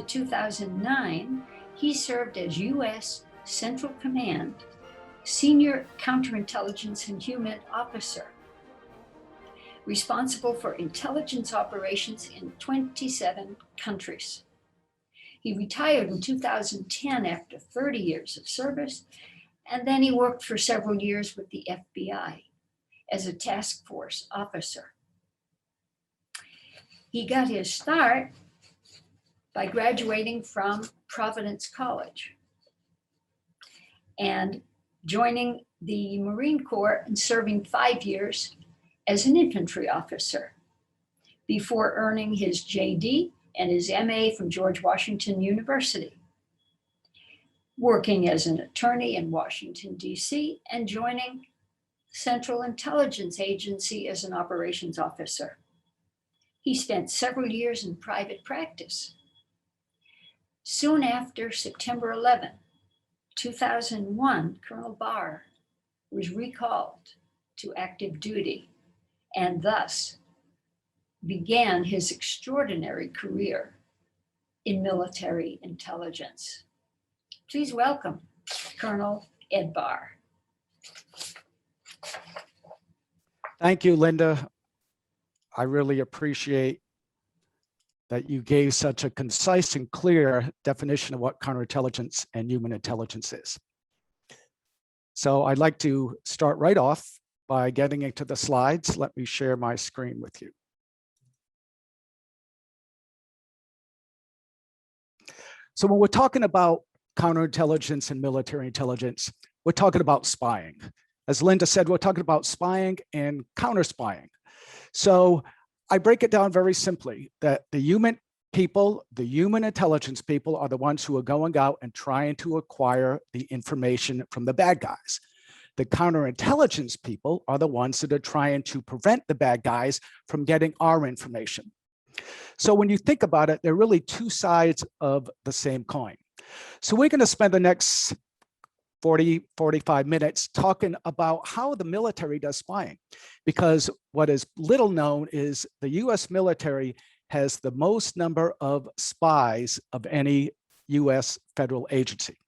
2009, he served as U.S. Central Command Senior Counterintelligence and HUMINT Officer, responsible for intelligence operations in 27 countries. He retired in 2010 after 30 years of service, and then he worked for several years with the FBI as a task force officer. He got his start by graduating from Providence College and joining the Marine Corps and serving 5 years as an infantry officer before earning his JD and his MA from George Washington University, working as an attorney in Washington, D.C., and joining Central Intelligence Agency as an operations officer. He spent several years in private practice. Soon after September 11, 2001, Col Barr was recalled to active duty and thus began his extraordinary career in military intelligence. Please welcome Colonel Ed Barr. Thank you, Linda. I really appreciate that you gave such a concise and clear definition of what counterintelligence and human intelligence is. So I'd like to start right off by getting into the slides. Let me share my screen with you. So when we're talking about counterintelligence and military intelligence, we're talking about spying. As Linda said, we're talking about spying and counter-spying. So I break it down very simply that the human people, the human intelligence people are the ones who are going out and trying to acquire the information from the bad guys. The counterintelligence people are the ones that are trying to prevent the bad guys from getting our information. So when you think about it, they're really two sides of the same coin. So we're going to spend the next 45 minutes talking about how the military does spying, because what is little known is the US military has the most number of spies of any US federal agency.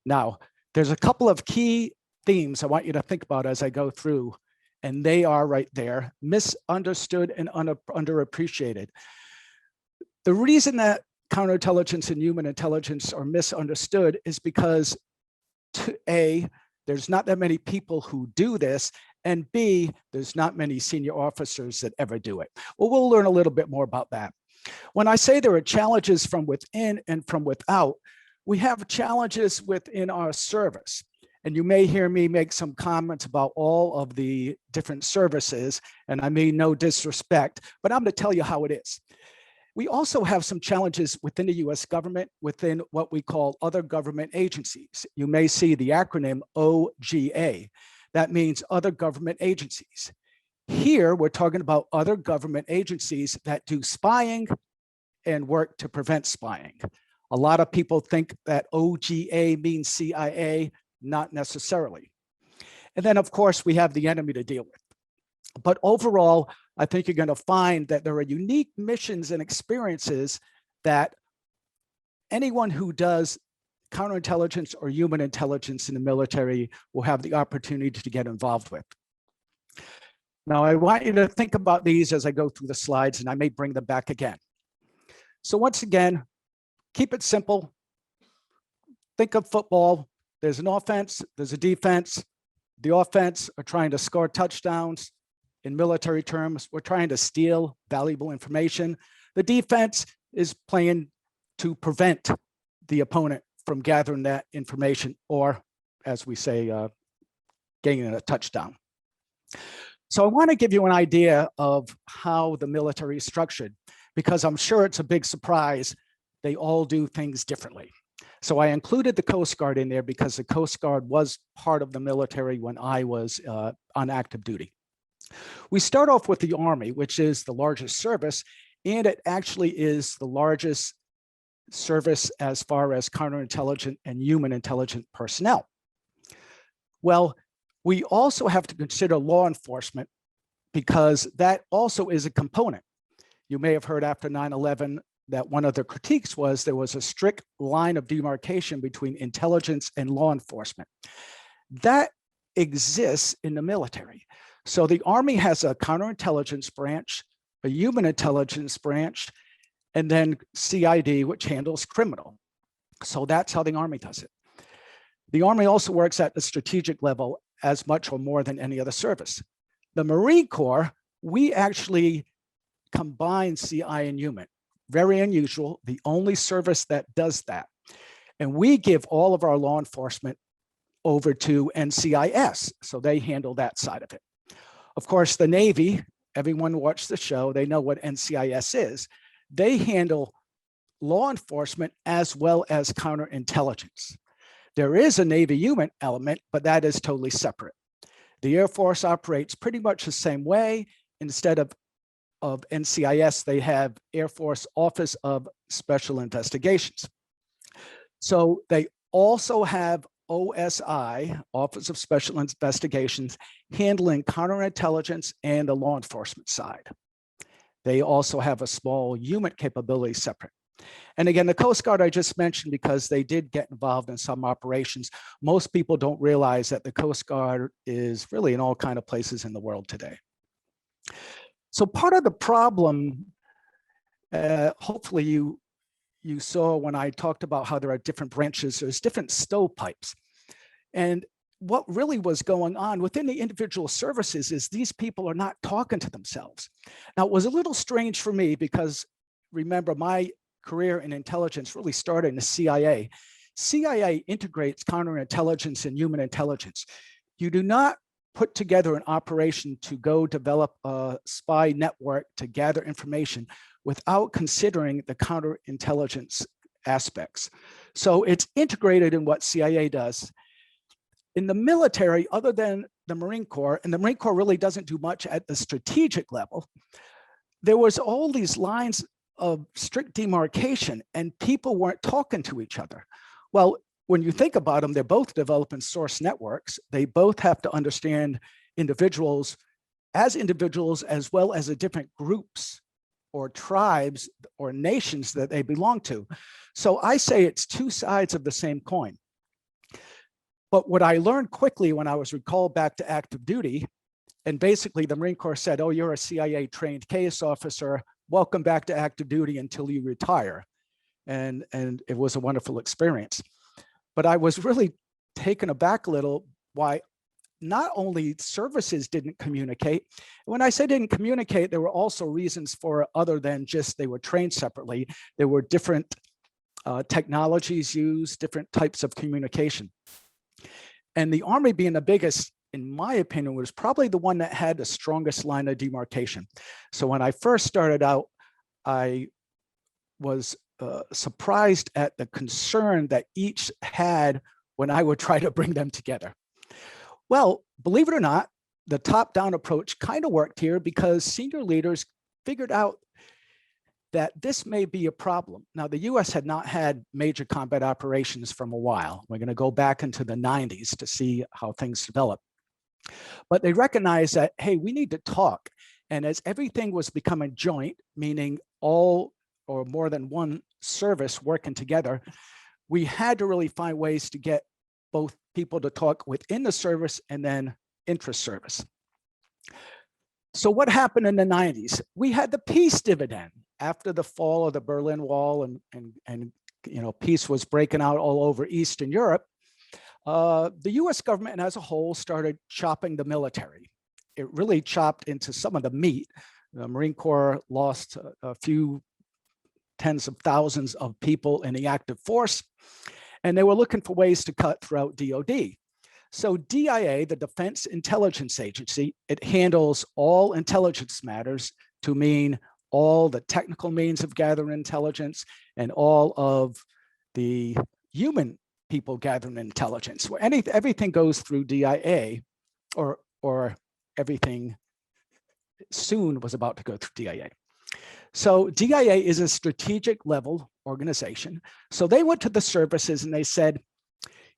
Now, there's a couple of key themes I want you to think about as I go through, and they are right there: misunderstood and underappreciated. The reason that counterintelligence and human intelligence are misunderstood is because A, there's not that many people who do this, and B, there's not many senior officers that ever do it. Well, we'll learn a little bit more about that. When I say there are challenges from within and from without, we have challenges within our service. And you may hear me make some comments about all of the different services, and I mean no disrespect, but I'm going to tell you how it is. We also have some challenges within the US government, within what we call other government agencies. You may see the acronym OGA. That means other government agencies. Here, we're talking about other government agencies that do spying and work to prevent spying. A lot of people think that OGA means CIA, not necessarily. And then, of course, we have the enemy to deal with. But overall, I think you're going to find that there are unique missions and experiences that anyone who does counterintelligence or human intelligence in the military will have the opportunity to get involved with. Now, I want you to think about these as I go through the slides, and I may bring them back again. So once again, keep it simple. Think of football. There's an offense, there's a defense. The offense are trying to score touchdowns. In military terms, we're trying to steal valuable information. The defense is playing to prevent the opponent from gathering that information, or as we say, gaining a touchdown. So I want to give you an idea of how the military is structured, because I'm sure it's a big surprise. They all do things differently. So I included the Coast Guard in there because the Coast Guard was part of the military when I was on active duty. We start off with the Army, which is the largest service, and it actually is the largest service as far as counterintelligence and human intelligence personnel. Well, we also have to consider law enforcement because that also is a component. You may have heard after 9/11, that one of the critiques was there was a strict line of demarcation between intelligence and law enforcement. That exists in the military. So the Army has a counterintelligence branch, a human intelligence branch, and then CID, which handles criminal. So that's how the Army does it. The Army also works at the strategic level as much or more than any other service. The Marine Corps, we actually combine CI and human. Very unusual, the only service that does that. And we give all of our law enforcement over to NCIS, so they handle that side of it. Of course, the Navy, everyone watched the show, they know what NCIS is. They handle law enforcement as well as counterintelligence. There is a Navy human element, but that is totally separate. The Air Force operates pretty much the same way. Instead of NCIS, they have Air Force Office of Special Investigations. So they also have OSI, Office of Special Investigations, handling counterintelligence and the law enforcement side. They also have a small HUMINT capability separate. And again, the Coast Guard I just mentioned because they did get involved in some operations. Most people don't realize that the Coast Guard is really in all kinds of places in the world today. So part of the problem, hopefully you saw when I talked about how there are different branches, there's different stovepipes. And what really was going on within the individual services is these people are not talking to themselves. Now, it was a little strange for me because remember, my career in intelligence really started in the CIA. CIA integrates counterintelligence and human intelligence. You do not put together an operation to go develop a spy network to gather information without considering the counterintelligence aspects. So it's integrated in what CIA does. In the military, other than the Marine Corps, and the Marine Corps really doesn't do much at the strategic level, there was all these lines of strict demarcation and people weren't talking to each other. Well, when you think about them, they're both developing source networks. They both have to understand individuals as well as the different groups or tribes or nations that they belong to. So I say it's two sides of the same coin. But what I learned quickly when I was recalled back to active duty, and basically the Marine Corps said, oh, you're a CIA trained case officer, welcome back to active duty until you retire. And it was a wonderful experience. But I was really taken aback a little why not only services didn't communicate. When I say didn't communicate, there were also reasons for it other than just they were trained separately. There were different technologies used, different types of communication. And the Army being the biggest, in my opinion, was probably the one that had the strongest line of demarcation. So when I first started out, I was surprised at the concern that each had when I would try to bring them together. Well, believe it or not, the top-down approach kind of worked here because senior leaders figured out that this may be a problem. Now, the US had not had major combat operations from a while. We're going to go back into the 90s to see how things develop. But they recognized that, hey, we need to talk. And as everything was becoming joint, meaning all or more than one service working together, we had to really find ways to get both people to talk within the service and then intra-service. So what happened in the 90s? We had the peace dividend after the fall of the Berlin Wall and you know, peace was breaking out all over Eastern Europe. The US government as a whole started chopping the military. It really chopped into some of the meat. The Marine Corps lost a few tens of thousands of people in the active force, and they were looking for ways to cut throughout DOD. So DIA, the Defense Intelligence Agency, it handles all intelligence matters to mean all the technical means of gathering intelligence and all of the human people gathering intelligence. Where everything goes through DIA, or everything soon was about to go through DIA. So DIA is a strategic level organization. So they went to the services and they said,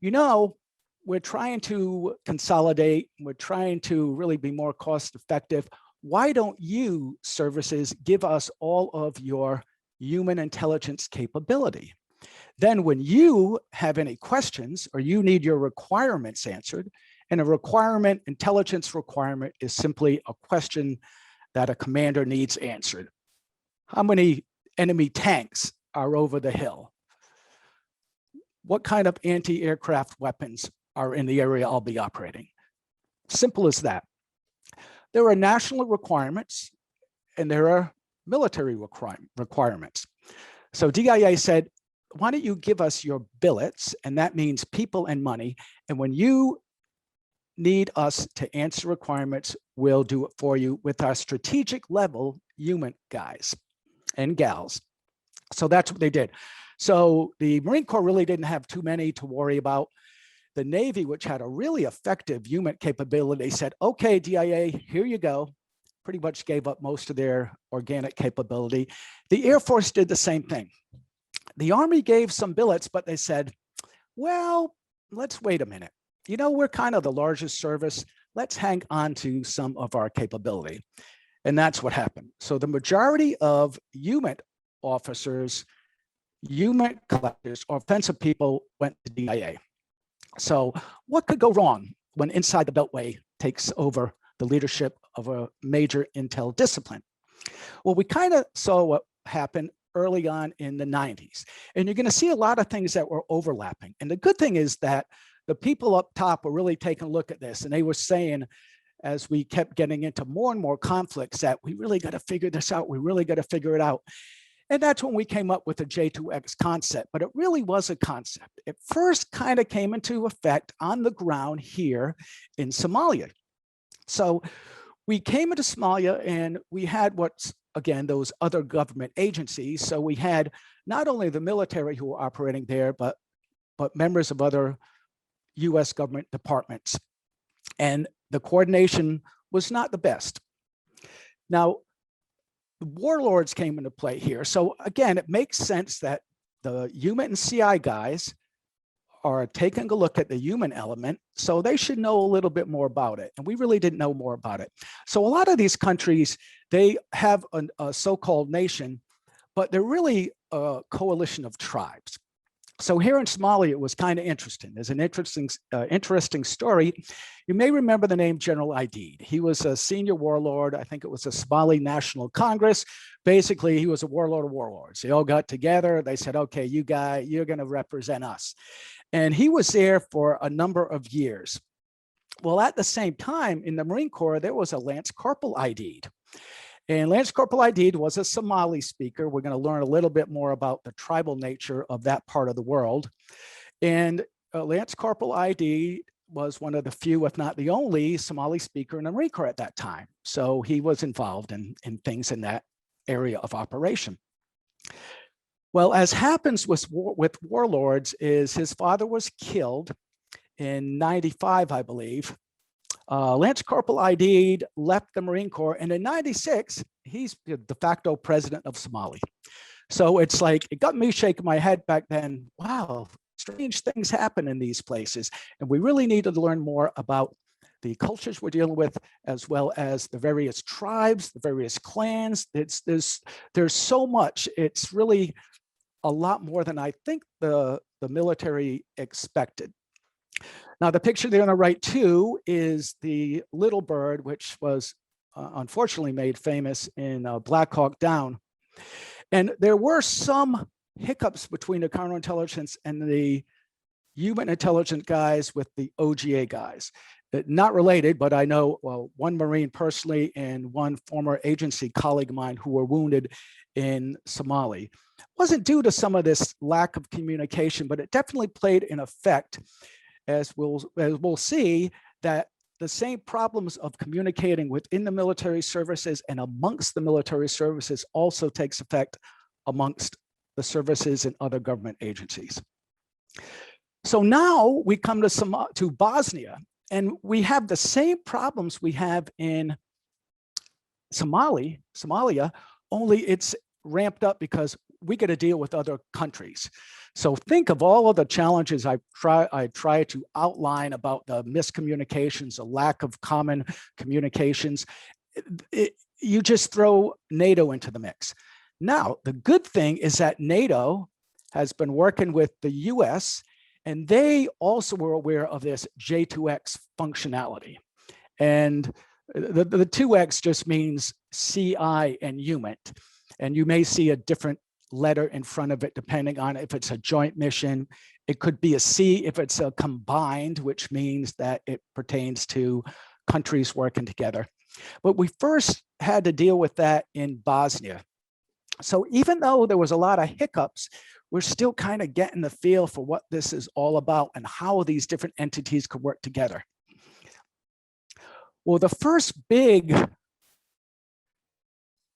you know, we're trying to consolidate, we're trying to really be more cost effective. Why don't you services give us all of your human intelligence capability. Then when you have any questions or you need your requirements answered, and a requirement, intelligence requirement, is simply a question that a commander needs answered. How many enemy tanks are over the hill? What kind of anti-aircraft weapons are in the area I'll be operating? Simple as that. There are national requirements and there are military requirements. So DIA said, why don't you give us your billets? And that means people and money. And when you need us to answer requirements, we'll do it for you with our strategic level HUMINT guys and gals. So that's what they did. So the Marine Corps really didn't have too many to worry about. The Navy, which had a really effective HUMINT capability, said, okay, DIA, here you go. Pretty much gave up most of their organic capability. The Air Force did the same thing. The Army gave some billets, but they said, well, let's wait a minute. You know, we're kind of the largest service. Let's hang on to some of our capability. And that's what happened. So the majority of HUMINT officers, HUMINT collectors, or offensive people went to DIA. So what could go wrong when inside the Beltway takes over the leadership of a major intel discipline? Well, we kind of saw what happened early on in the 90s. And you're going to see a lot of things that were overlapping. And the good thing is that the people up top were really taking a look at this. And they were saying, as we kept getting into more and more conflicts, that we really got to figure this out. We really got to figure it out. And that's when we came up with the J2X concept, but it really was a concept. It first kind of came into effect on the ground here in Somalia. So we came into Somalia and we had what's, again, those other government agencies. So we had not only the military who were operating there, but members of other US government departments. And the coordination was not the best. Now, the warlords came into play here. So again, it makes sense that the HUMINT and CI guys are taking a look at the human element, so they should know a little bit more about it. And we really didn't know more about it. So a lot of these countries, they have a so-called nation, but they're really a coalition of tribes. So here in Somalia, it was kind of interesting. There's an interesting story. You may remember the name General Aidid. He was a senior warlord. I think it was a Somali National Congress. Basically, he was a warlord of warlords. They all got together. They said, okay, you guy, you're going to represent us. And he was there for a number of years. Well, at the same time, in the Marine Corps, there was a Lance Corporal Aidid. And Lance Corporal Aidid was a Somali speaker. We're going to learn a little bit more about the tribal nature of that part of the world. And Lance Corporal Aidid was one of the few, if not the only, Somali speaker in the Marine Corps at that time. So he was involved in things in that area of operation. Well, as happens with warlords, is his father was killed in '95, I believe. Lance Corporal Aidid left the Marine Corps, and in '96, he's the de facto president of Somalia. So it's like, it got me shaking my head back then. Wow, strange things happen in these places. And we really needed to learn more about the cultures we're dealing with, as well as the various tribes, the various clans. There's so much. It's really a lot more than I think the military expected. Now, the picture there on the right too is the little bird, which was unfortunately made famous in Black Hawk Down. And there were some hiccups between the counterintelligence and the human intelligence guys with the OGA guys. Not related, but I know, well, one Marine personally and one former agency colleague of mine who were wounded in Somalia. It wasn't due to some of this lack of communication, but it definitely played an effect, as we'll see, that the same problems of communicating within the military services and amongst the military services also takes effect amongst the services and other government agencies. So now we come to Bosnia, and we have the same problems we have in Somalia, only it's ramped up because we got to deal with other countries. So think of all of the challenges I try to outline about the miscommunications, the lack of common communications. You just throw NATO into the mix. Now, the good thing is that NATO has been working with the US, and they also were aware of this J2X functionality. And the 2X just means CI and HUMINT. And you may see a different letter in front of it, depending on if it's a joint mission. It could be a C if it's a combined, which means that it pertains to countries working together. But we first had to deal with that in Bosnia. So even though there was a lot of hiccups, we're still kind of getting the feel for what this is all about and how these different entities could work together. Well, the first big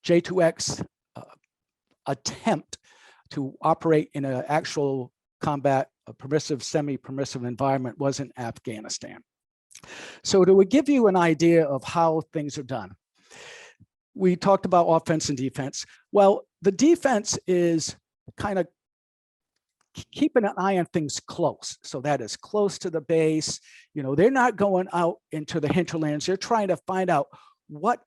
J2X attempt to operate in an actual combat, a permissive, semi-permissive environment was in Afghanistan. So to give you an idea of how things are done, we talked about offense and defense. Well, the defense is kind of keeping an eye on things close. So that is close to the base. You know, they're not going out into the hinterlands. They're trying to find out what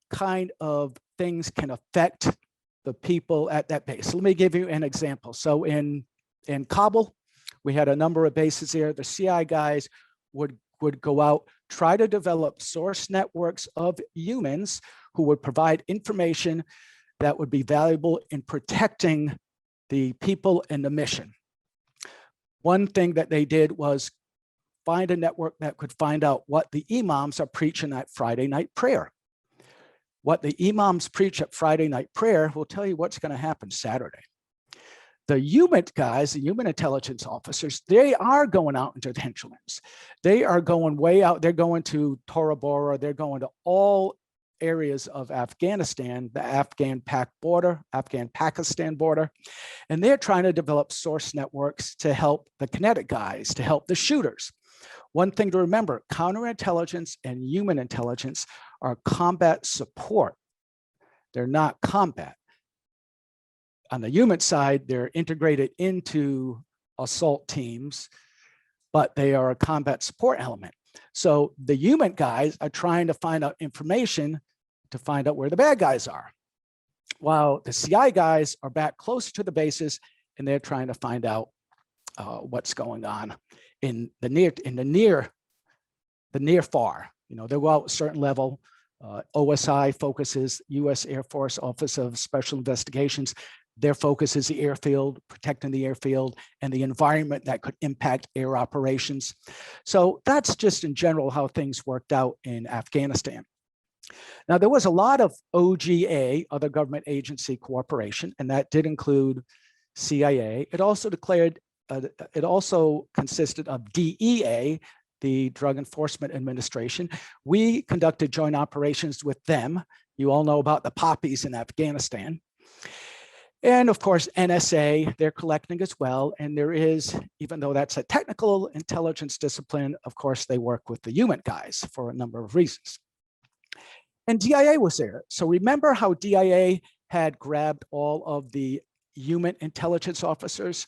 kind of things can affect the people at that base. Let me give you an example. So in Kabul, we had a number of bases there. The CI guys would go out, try to develop source networks of humans who would provide information that would be valuable in protecting the people in the mission. One thing that they did was find a network that could find out what the imams are preaching at Friday night prayer. What the imams preach at Friday night prayer will tell you what's going to happen Saturday. The HUMINT guys, the human intelligence officers, they are going out into the hinterlands. They are going way out. They're going to Tora Bora. They're going to all areas of Afghanistan, the Afghan-Pakistan border, and they're trying to develop source networks to help the kinetic guys, to help the shooters. One thing to remember, counterintelligence and human intelligence are combat support. They're not combat. On the human side, they're integrated into assault teams, but they are a combat support element. So the human guys are trying to find out information to find out where the bad guys are, while the CI guys are back closer to the bases and they're trying to find out what's going on in the near far. You know, they'll go out a certain level. OSI focuses, U.S. Air Force Office of Special Investigations. Their focus is the airfield, protecting the airfield and the environment that could impact air operations. So that's just in general how things worked out in Afghanistan. Now, there was a lot of OGA, other government agency cooperation, and that did include CIA. It also consisted of DEA, the Drug Enforcement Administration. We conducted joint operations with them. You all know about the poppies in Afghanistan. And of course, NSA, they're collecting as well. And there is, even though that's a technical intelligence discipline, of course, they work with the human guys for a number of reasons. And DIA was there. So remember how DIA had grabbed all of the human intelligence officers?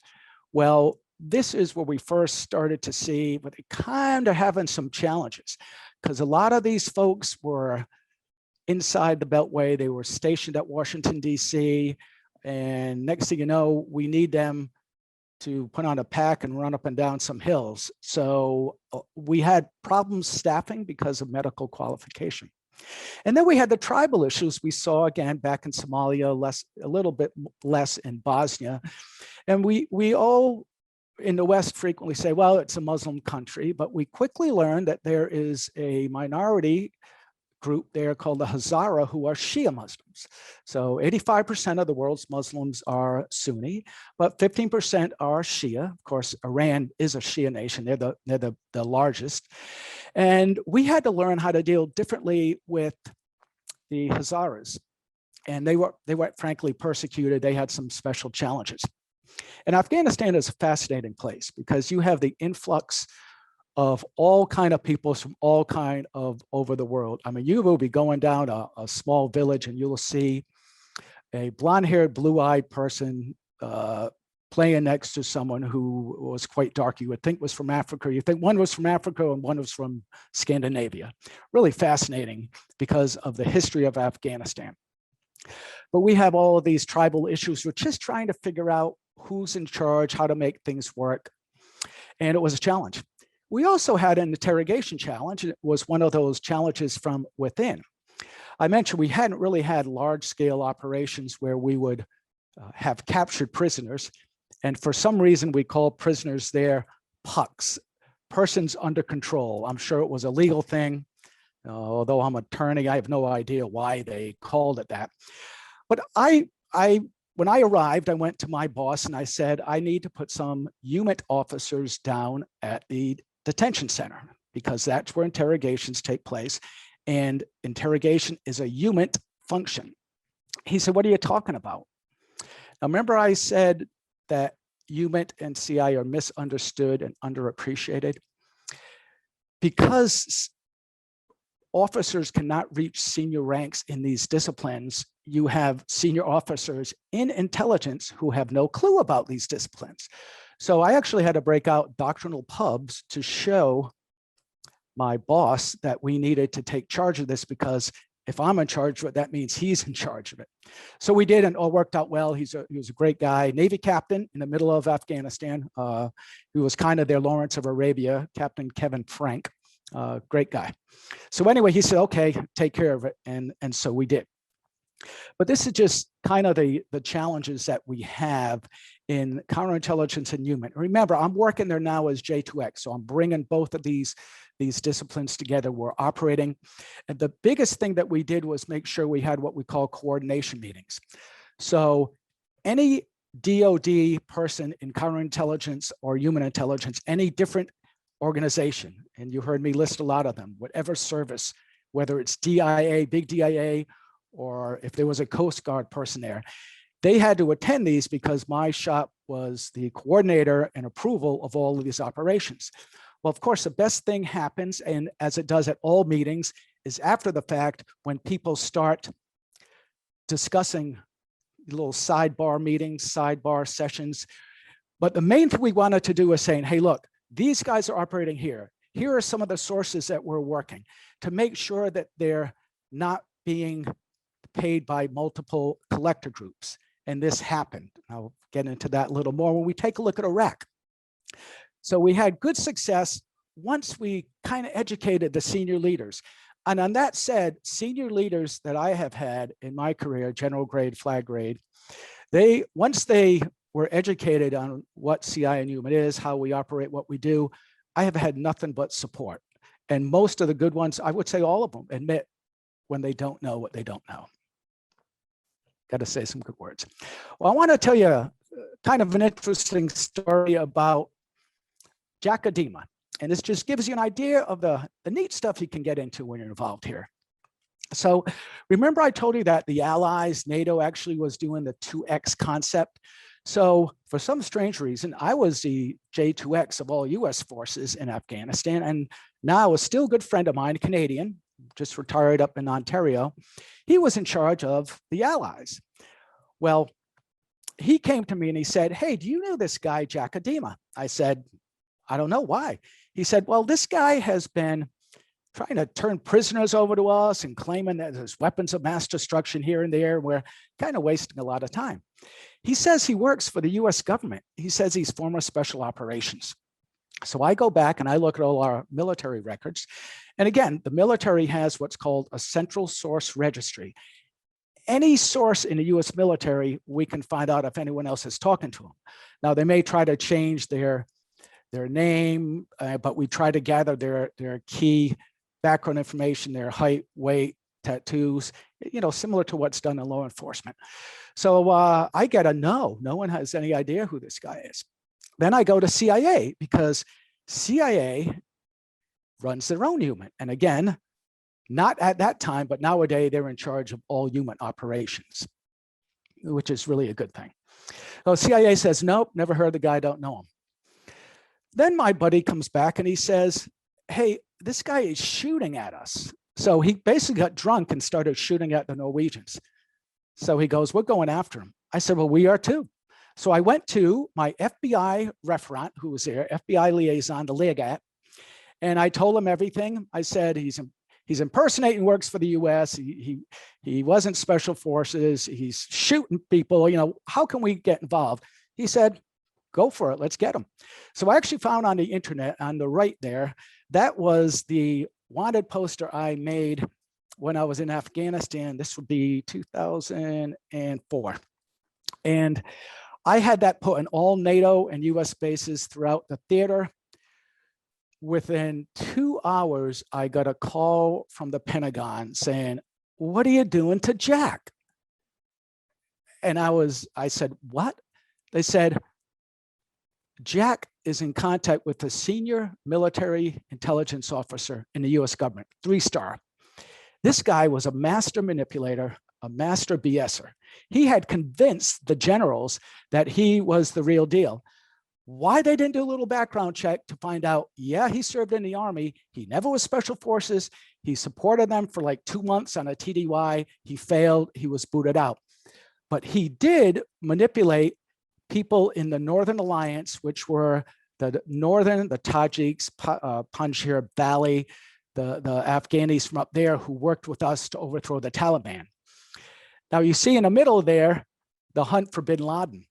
Well, this is where we first started to see, but they kind of having some challenges because a lot of these folks were inside the Beltway. They were stationed at Washington, D.C. And next thing you know, we need them to put on a pack and run up and down some hills. So we had problems staffing because of medical qualification. And then we had the tribal issues we saw again back in Somalia, a little bit less in Bosnia. And we all in the West frequently say, well, it's a Muslim country, but we quickly learned that there is a minority group there called the Hazara who are Shia Muslims. So 85% of the world's Muslims are Sunni, but 15% are Shia. Of course, Iran is a Shia nation. They're the largest. And we had to learn how to deal differently with the Hazaras. And they were frankly persecuted. They had some special challenges. And Afghanistan is a fascinating place because you have the influx of all kind of people from all kind of over the world. I mean, you will be going down a small village and you will see a blonde-haired, blue-eyed person playing next to someone who was quite dark. You would think was from Africa. You think one was from Africa and one was from Scandinavia. Really fascinating because of the history of Afghanistan. But we have all of these tribal issues. We're just trying to figure out who's in charge, how to make things work. And it was a challenge. We also had an interrogation challenge. It was one of those challenges from within. I mentioned we hadn't really had large scale operations where we would have captured prisoners. And for some reason, we called prisoners there PUCs, persons under control. I'm sure it was a legal thing. Although I'm an attorney, I have no idea why they called it that. But when I arrived, I went to my boss and I said, I need to put some HUMINT officers down at the detention center because that's where interrogations take place. And interrogation is a HUMINT function. He said, what are you talking about? Now, remember I said that HUMINT and CI are misunderstood and underappreciated? Because officers cannot reach senior ranks in these disciplines, you have senior officers in intelligence who have no clue about these disciplines. So I actually had to break out doctrinal pubs to show my boss that we needed to take charge of this, because if I'm in charge of it, that means he's in charge of it. So we did, and all worked out well. He was a great guy, Navy captain in the middle of Afghanistan. He was kind of their Lawrence of Arabia, Captain Kevin Frank, great guy. So anyway, he said, okay, take care of it. And so we did. But this is just kind of the challenges that we have in counterintelligence and HUMINT. Remember, I'm working there now as J2X, so I'm bringing both of these disciplines together. We're operating. And the biggest thing that we did was make sure we had what we call coordination meetings. So any DOD person in counterintelligence or human intelligence, any different organization, and you heard me list a lot of them, whatever service, whether it's DIA, big DIA, or if there was a Coast Guard person there, they had to attend these because my shop was the coordinator and approval of all of these operations. Well, of course, the best thing happens, and as it does at all meetings, is after the fact when people start discussing little sidebar meetings, sidebar sessions. But the main thing we wanted to do was saying, hey, look, these guys are operating here. Here are some of the sources that we're working to make sure that they're not being paid by multiple collector groups. And this happened. I'll get into that a little more when we take a look at Iraq. So we had good success once we kind of educated the senior leaders. And on that said, senior leaders that I have had in my career, general grade, flag grade, once they were educated on what CI and HUMINT is, how we operate, what we do, I have had nothing but support. And most of the good ones, I would say all of them, admit when they don't know what they don't know. Got to say some good words. Well, I want to tell you kind of an interesting story about Jack Adema. And this just gives you an idea of the neat stuff you can get into when you're involved here. So remember I told you that the Allies, NATO actually was doing the 2X concept. So for some strange reason, I was the J2X of all US forces in Afghanistan. And now a still good friend of mine, Canadian, just retired up in Ontario, he was in charge of the Allies. Well, he came to me and he said, hey, do you know this guy, Jack Adema? I said, I don't know why. He said, well, this guy has been trying to turn prisoners over to us and claiming that there's weapons of mass destruction here and there. We're kind of wasting a lot of time. He says he works for the US government. He says he's former special operations. So I go back and I look at all our military records. And again, the military has what's called a central source registry. Any source in the US military, we can find out if anyone else is talking to them. Now, they may try to change their name, but we try to gather their key background information, their height, weight, tattoos, similar to what's done in law enforcement. So I get a no one has any idea who this guy is. Then I go to CIA because CIA runs their own HUMINT. And again, not at that time, but nowadays they're in charge of all HUMINT operations, which is really a good thing. So CIA says, nope, never heard of the guy, don't know him. Then my buddy comes back and he says, hey, this guy is shooting at us. So he basically got drunk and started shooting at the Norwegians. So he goes, we're going after him. I said, well, we are too. So I went to my FBI referent who was there, FBI liaison, the LIAGAT, and I told him everything. I said, he's he's impersonating, works for the US. He wasn't special forces. He's shooting people. You know, how can we get involved? He said, go for it. Let's get him. So I actually found on the internet on the right there, that was the wanted poster I made when I was in Afghanistan. This would be 2004. And I had that put in all NATO and US bases throughout the theater. Within 2 hours, I got a call from the Pentagon saying, what are you doing to Jack? And I said, what? They said, Jack is in contact with a senior military intelligence officer in the US government, 3-star. This guy was a master manipulator, a master BSer. He had convinced the generals that he was the real deal. Why they didn't do a little background check to find out, yeah, he served in the Army. He never was special forces. He supported them for like 2 months on a TDY. He failed. He was booted out. But he did manipulate people in the Northern Alliance, which were the Tajiks, Panjshir Valley, the Afghanis from up there who worked with us to overthrow the Taliban. Now you see in the middle there, the hunt for bin Laden.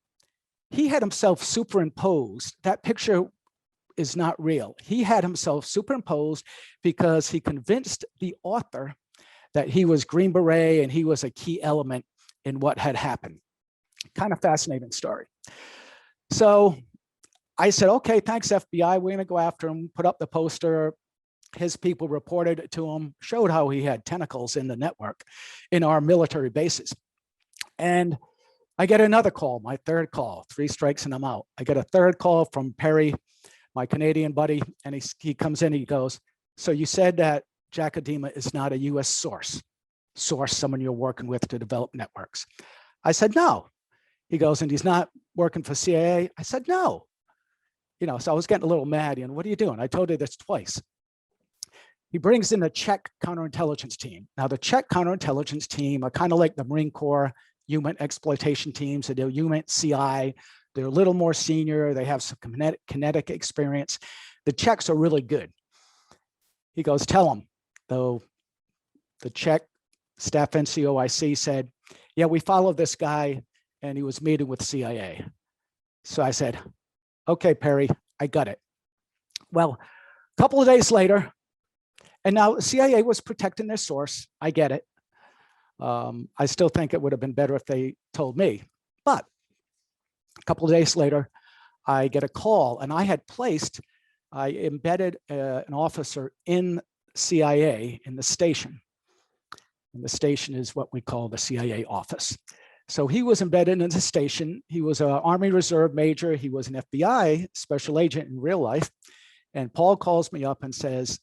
He had himself superimposed. That picture is not real. He had himself superimposed because he convinced the author that he was Green Beret and he was a key element in what had happened. Kind of fascinating story. So I said, okay, thanks FBI, we're gonna go after him, put up the poster. His people reported it to him, showed how he had tentacles in the network in our military bases. And I get another call, my third call, 3 strikes and I'm out. I get a third call from Perry, my Canadian buddy, and he comes in, he goes, so you said that Jack Adima is not a US source, someone you're working with to develop networks. I said, no. He goes, and he's not working for CIA? I said, no. You know, so I was getting a little mad, what are you doing? I told you this twice. He brings in the Czech counterintelligence team. Now the Czech counterintelligence team are kind of like the Marine Corps HUMINT exploitation teams. So they're HUMINT CI. They're a little more senior. They have some kinetic experience. The Czechs are really good. He goes, tell them, though the Czech staff NCO I see said, yeah, we followed this guy and he was meeting with CIA. So I said, okay, Perry, I got it. Well, a couple of days later, and now CIA was protecting their source. I get it. I still think it would have been better if they told me. But a couple of days later, I get a call and I embedded an officer in CIA in the station. And the station is what we call the CIA office. So he was embedded in the station. He was an Army Reserve major. He was an FBI special agent in real life. And Paul calls me up and says,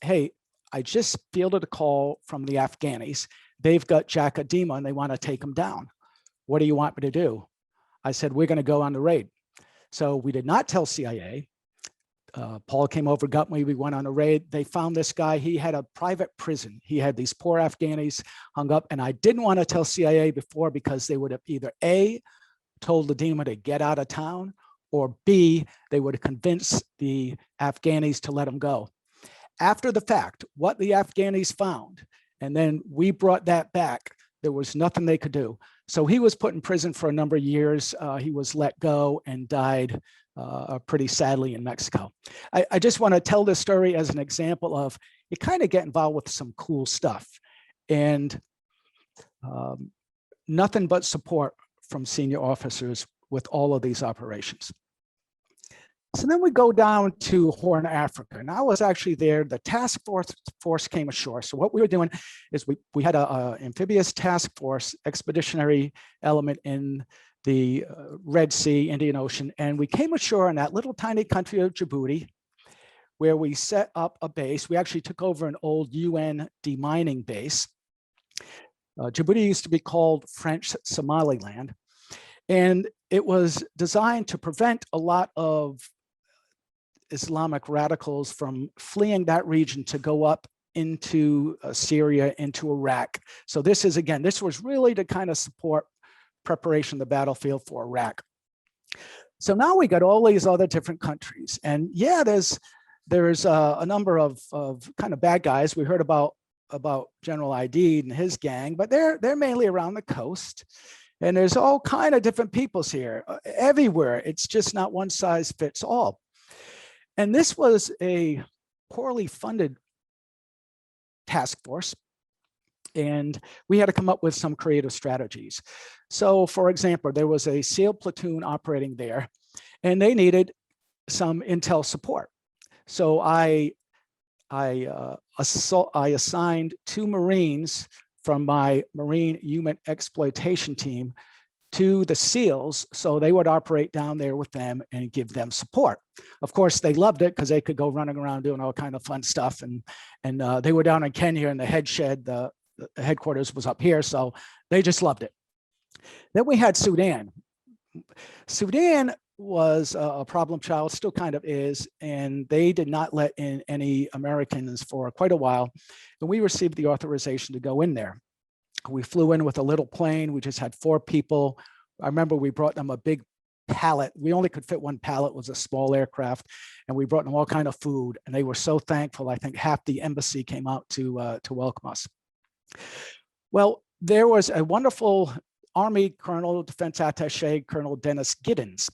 hey, I just fielded a call from the Afghanis. They've got Jack Adima and they want to take him down. What do you want me to do? I said, we're going to go on the raid. So we did not tell CIA. Paul came over, got me, we went on a raid. They found this guy, he had a private prison. He had these poor Afghanis hung up, and I didn't want to tell CIA before because they would have either A, told Adima to get out of town, or B, they would have convinced the Afghanis to let him go. After the fact, what the Afghanis found, and then we brought that back, there was nothing they could do. So he was put in prison for a number of years. He was let go and died pretty sadly in Mexico. I just want to tell this story as an example of you kind of get involved with some cool stuff, and nothing but support from senior officers with all of these operations. So then we go down to Horn Africa, and I was actually there. The task force came ashore. So what we were doing is we had a amphibious task force expeditionary element in the Red Sea, Indian Ocean, and we came ashore in that little tiny country of Djibouti, where we set up a base. We actually took over an old UN demining base. Djibouti used to be called French Somaliland, and it was designed to prevent a lot of Islamic radicals from fleeing that region to go up into Syria, into Iraq. So this is, again, this was really to kind of support preparation of the battlefield for Iraq. So now we got all these other different countries, and yeah, there's a number of kind of bad guys. We heard about about General ID and his gang, but they're mainly around the coast. And there's all kind of different peoples here, everywhere. It's just not one size fits all. And this was a poorly funded task force. And we had to come up with some creative strategies. So for example, there was a SEAL platoon operating there, and they needed some intel support. So I assigned 2 Marines from my Marine HUMINT exploitation team to the SEALs, so they would operate down there with them and give them support. Of course, they loved it because they could go running around doing all kind of fun stuff. And they were down in Kenya, and the head shed, the headquarters was up here, so they just loved it. Then we had Sudan. Sudan was a problem child, still kind of is, and they did not let in any Americans for quite a while. And we received the authorization to go in there. We flew in with a little plane. We just had 4 people. I remember we brought them a big pallet. We only could fit 1 pallet, it was a small aircraft, and we brought them all kind of food. And they were so thankful. I think half the embassy came out to welcome us. Well, there was a wonderful Army Colonel, Defense Attaché, Colonel Dennis Giddens.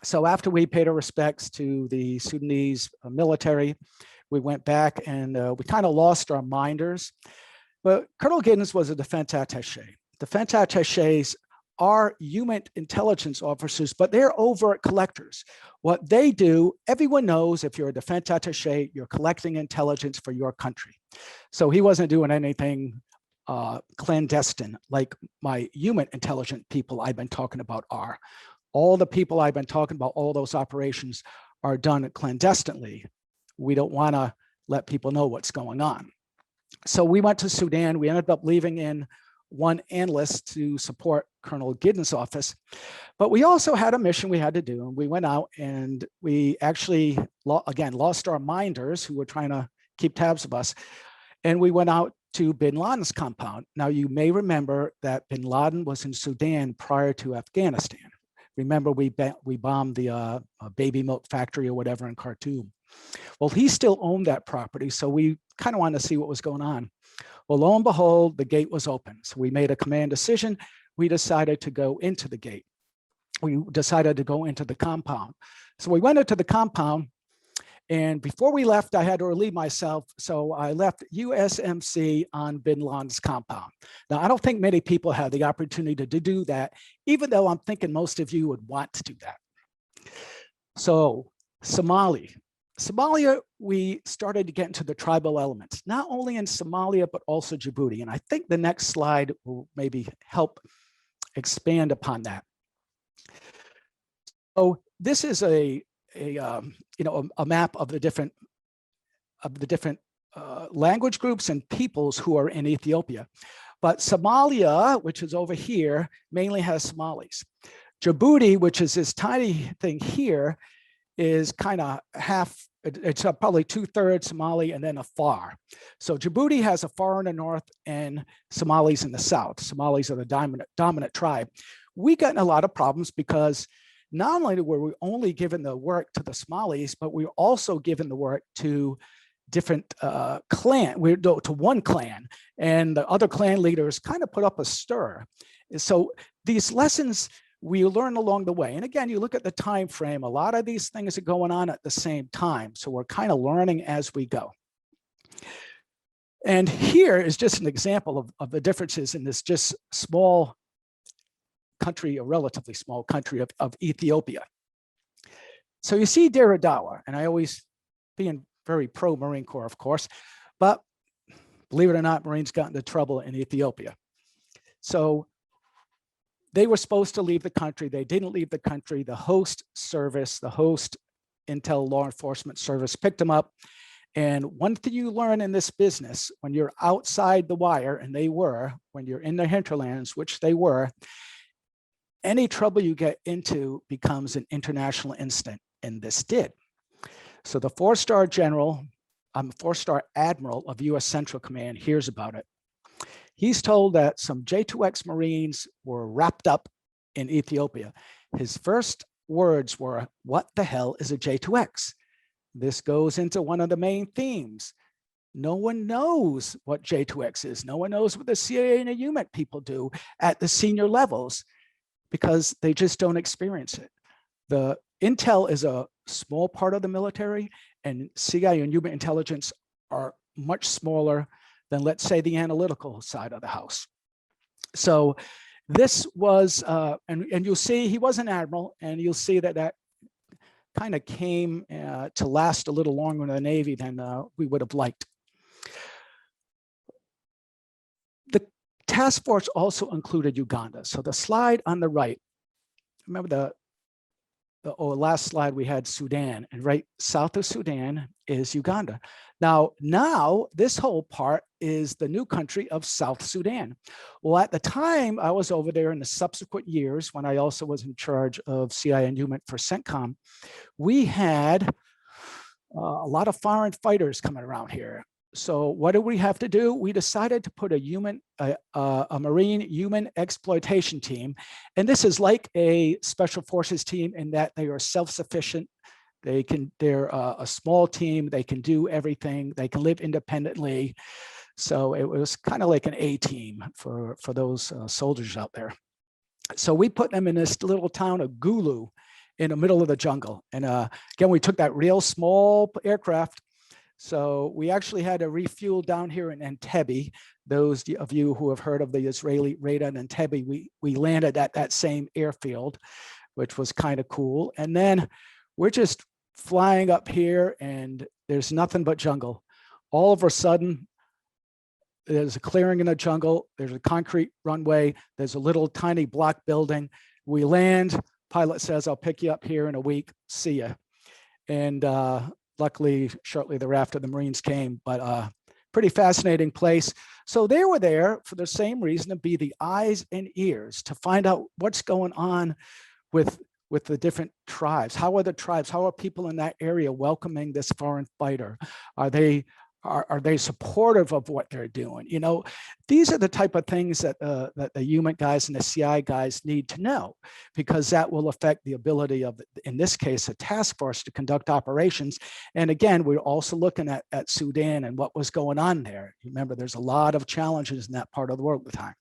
So after we paid our respects to the Sudanese military, we went back and we kind of lost our minders. But Colonel Giddens was a defense attaché. Defense attachés are HUMINT intelligence officers, but they're overt collectors. What they do, everyone knows if you're a defense attaché, you're collecting intelligence for your country. So he wasn't doing anything clandestine like my HUMINT intelligent people I've been talking about are. All the people I've been talking about, all those operations are done clandestinely. We don't want to let people know what's going on. So we went to Sudan. We ended up leaving in 1 analyst to support Colonel Giddens' office. But we also had a mission we had to do. And we went out and we actually, again, lost our minders who were trying to keep tabs of us. And we went out to bin Laden's compound. Now, you may remember that bin Laden was in Sudan prior to Afghanistan. Remember, we bombed the baby milk factory or whatever in Khartoum. Well, he still owned that property, so we kind of wanted to see what was going on. Well, lo and behold, the gate was open. So we made a command decision. We decided to go into the gate. We decided to go into the compound. So we went into the compound, and before we left, I had to relieve myself. So I left USMC on bin Laden's compound. Now, I don't think many people have the opportunity to do that, even though I'm thinking most of you would want to do that. So Somalia, we started to get into the tribal elements, not only in Somalia, but also Djibouti. And I think the next slide will maybe help expand upon that. So this is a map of the different language groups and peoples who are in Ethiopia. But Somalia, which is over here, mainly has Somalis. Djibouti, which is this tiny thing here, is kind of half, it's probably 2/3 Somali and then Afar. So Djibouti has Afar in the north and Somalis in the south. Somalis are the dominant tribe. We got in a lot of problems because not only were we only given the work to the Somalis, but we were also given the work to different to one clan, and the other clan leaders kind of put up a stir. So these lessons we learn along the way. And again, you look at the time frame, a lot of these things are going on at the same time. So we're kind of learning as we go. And here is just an example of the differences in this just small country, a relatively small country of Ethiopia. So you see Daradawa, and I always being very pro Marine Corps, of course, but believe it or not, Marines got into trouble in Ethiopia. So they were supposed to leave the country. They didn't leave the country. The host service, the host intel law enforcement service picked them up. And one thing you learn in this business, when you're outside the wire, and they were, when you're in the hinterlands, which they were, any trouble you get into becomes an international incident, and this did. So the 4-star general, 4-star admiral of US Central Command hears about it. He's told that some J2X Marines were wrapped up in Ethiopia. His first words were, "What the hell is a J2X?" This goes into one of the main themes. No one knows what J2X is. No one knows what the CIA and the HUMINT people do at the senior levels because they just don't experience it. The intel is a small part of the military, and CIA and HUMINT intelligence are much smaller than, let's say, the analytical side of the house. So this was, and you'll see he was an admiral, and you'll see that that kind of came to last a little longer in the Navy than we would have liked. The task force also included Uganda. So the slide on the right, remember the last slide we had Sudan, and right south of Sudan is Uganda. Now this whole part is the new country of South Sudan. Well, at the time I was over there in the subsequent years when I also was in charge of CIA and HUMINT for CENTCOM, we had a lot of foreign fighters coming around here. So what did we have to do? We decided to put a Marine human exploitation team. And this is like a special forces team in that they are self-sufficient. They're a small team. They can do everything. They can live independently. So it was kind of like an A team for those soldiers out there. So we put them in this little town of Gulu in the middle of the jungle. And again, we took that real small aircraft. So we actually had to refuel down here in Entebbe. Those of you who have heard of the Israeli raid on Entebbe, we landed at that same airfield, which was kind of cool. And then we're just flying up here and there's nothing but jungle. All of a sudden, there's a clearing in the jungle. There's a concrete runway. There's a little tiny block building. We land, pilot says, I'll pick you up here in a week. See ya. And luckily, shortly thereafter, the Marines came, but pretty fascinating place. So they were there for the same reason, to be the eyes and ears, to find out what's going on with the different tribes. How are the tribes? How are people in that area welcoming this foreign fighter? Are they supportive of what they're doing? You know, these are the type of things that the HUMINT guys and the CI guys need to know, because that will affect the ability of, in this case, a task force to conduct operations. And again, we're also looking at Sudan and what was going on there. Remember, there's a lot of challenges in that part of the world at the time.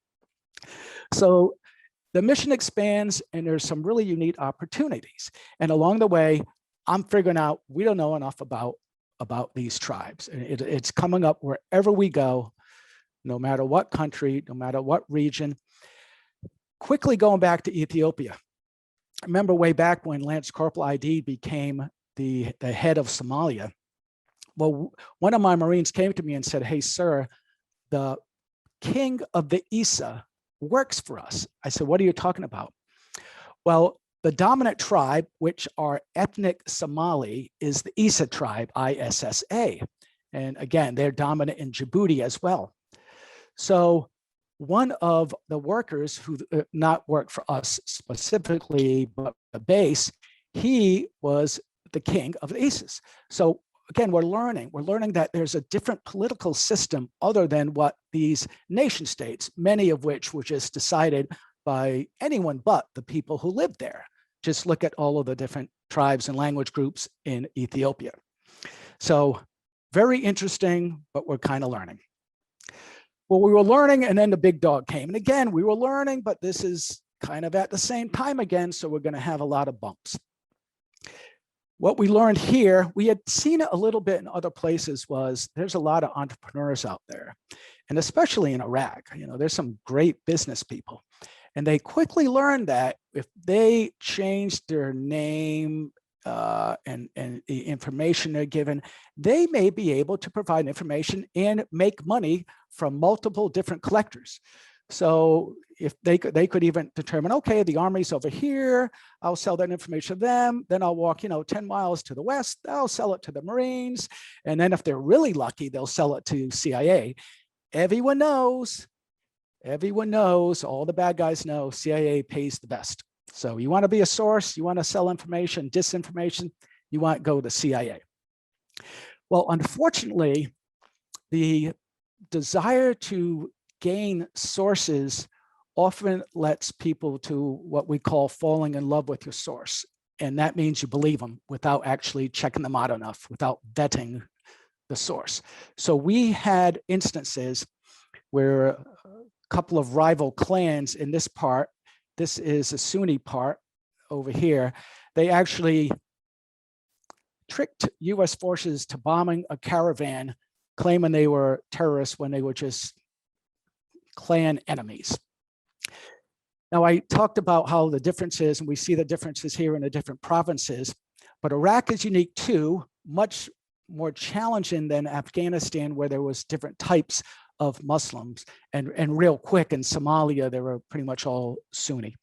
So the mission expands and there's some really unique opportunities. And along the way, I'm figuring out we don't know enough about these tribes. It's coming up wherever we go, no matter what country, no matter what region. Quickly going back to Ethiopia. I remember way back when Lance Corporal ID became the head of Somalia. Well, one of my Marines came to me and said, hey, sir, the king of the Isa works for us. I said, what are you talking about? Well, the dominant tribe, which are ethnic Somali, is the Isa tribe, ISSA. And again, they're dominant in Djibouti as well. So one of the workers who not work for us specifically, but the base, he was the king of the Isas. So again, we're learning that there's a different political system other than what these nation states, many of which were just decided by anyone but the people who lived there. Just look at all of the different tribes and language groups in Ethiopia. So very interesting, but we're kind of learning. Well, we were learning and then the big dog came. And again, we were learning, but this is kind of at the same time again, so we're going to have a lot of bumps. What we learned here, we had seen it a little bit in other places, was there's a lot of entrepreneurs out there, and especially in Iraq. You know, there's some great business people. And they quickly learned that if they changed their name and the information they're given, they may be able to provide information and make money from multiple different collectors. So if they could even determine, okay, the army's over here, I'll sell that information to them. Then I'll walk, 10 miles to the west, I'll sell it to the Marines. And then if they're really lucky, they'll sell it to CIA. Everyone knows, all the bad guys know CIA pays the best. So you want to be a source, you want to sell information, disinformation, you want to go to CIA. Well, unfortunately, the desire to gain sources often lets people to what we call falling in love with your source. And that means you believe them without actually checking them out enough, without vetting the source. So we had instances where a couple of rival clans in this part, this is a Sunni part over here, they actually tricked US forces to bombing a caravan, claiming they were terrorists when they were just clan enemies. Now, I talked about how the differences, and we see the differences here in the different provinces, but Iraq is unique too, much more challenging than Afghanistan, where there was different types of Muslims, and real quick in Somalia, they were pretty much all Sunni.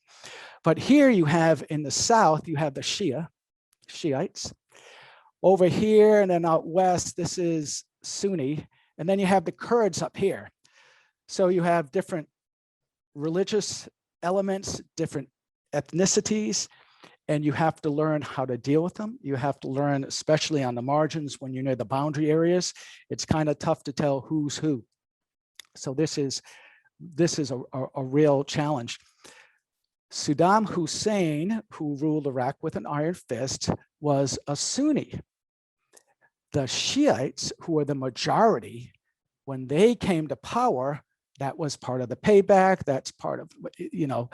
But here you have in the south, you have the Shiites. Over here and then out west, this is Sunni, and then you have the Kurds up here. So you have different religious elements, different ethnicities, and you have to learn how to deal with them. You have to learn, especially on the margins when you're near the boundary areas, it's kind of tough to tell who's who. So this is a real challenge. Saddam Hussein, who ruled Iraq with an iron fist, was a Sunni. The Shiites, who were the majority, when they came to power, that was part of the payback. That's part of, you know,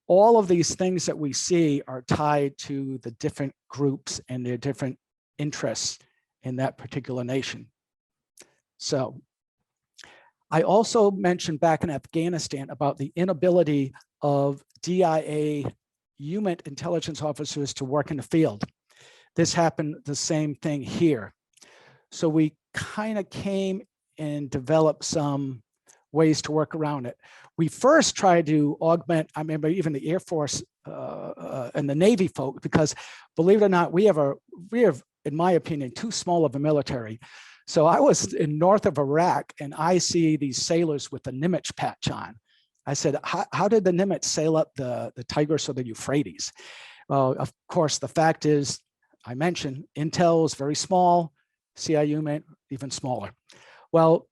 all of these things that we see are tied to the different groups and their different interests in that particular nation. So I also mentioned back in Afghanistan about the inability of DIA HUMINT intelligence officers to work in the field. This happened the same thing here. So we kind of came and developed some ways to work around it. We first tried to augment, I remember even the Air Force and the Navy folk, because believe it or not, we have, in my opinion, too small of a military. So I was in north of Iraq and I see these sailors with the Nimitz patch on. I said, how did the Nimitz sail up the Tigris or the Euphrates? Well, of course, the fact is, I mentioned, intel is very small, CI HUMINT even smaller. Well,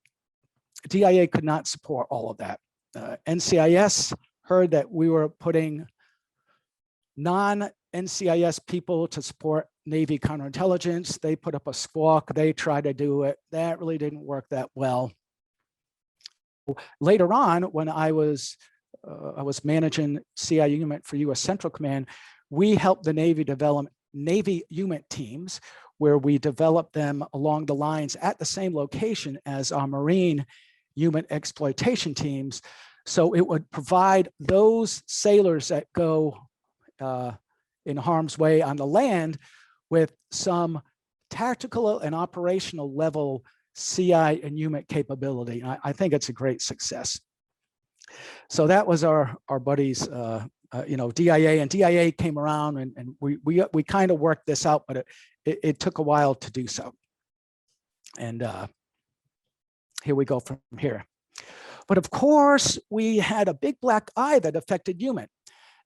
DIA could not support all of that. NCIS heard that we were putting non-NCIS people to support Navy counterintelligence. They put up a squawk, they tried to do it. That really didn't work that well. Later on, when I was managing CI HUMINT for US Central Command, we helped the Navy develop Navy HUMINT teams, where we developed them along the lines at the same location as our Marine HUMINT exploitation teams. So it would provide those sailors that go in harm's way on the land with some tactical and operational level CI and HUMINT capability. I think it's a great success. So that was our buddies, you know, DIA, and DIA came around and we kind of worked this out, but it took a while to do so. And here we go from here. But of course, we had a big black eye that affected HUMINT.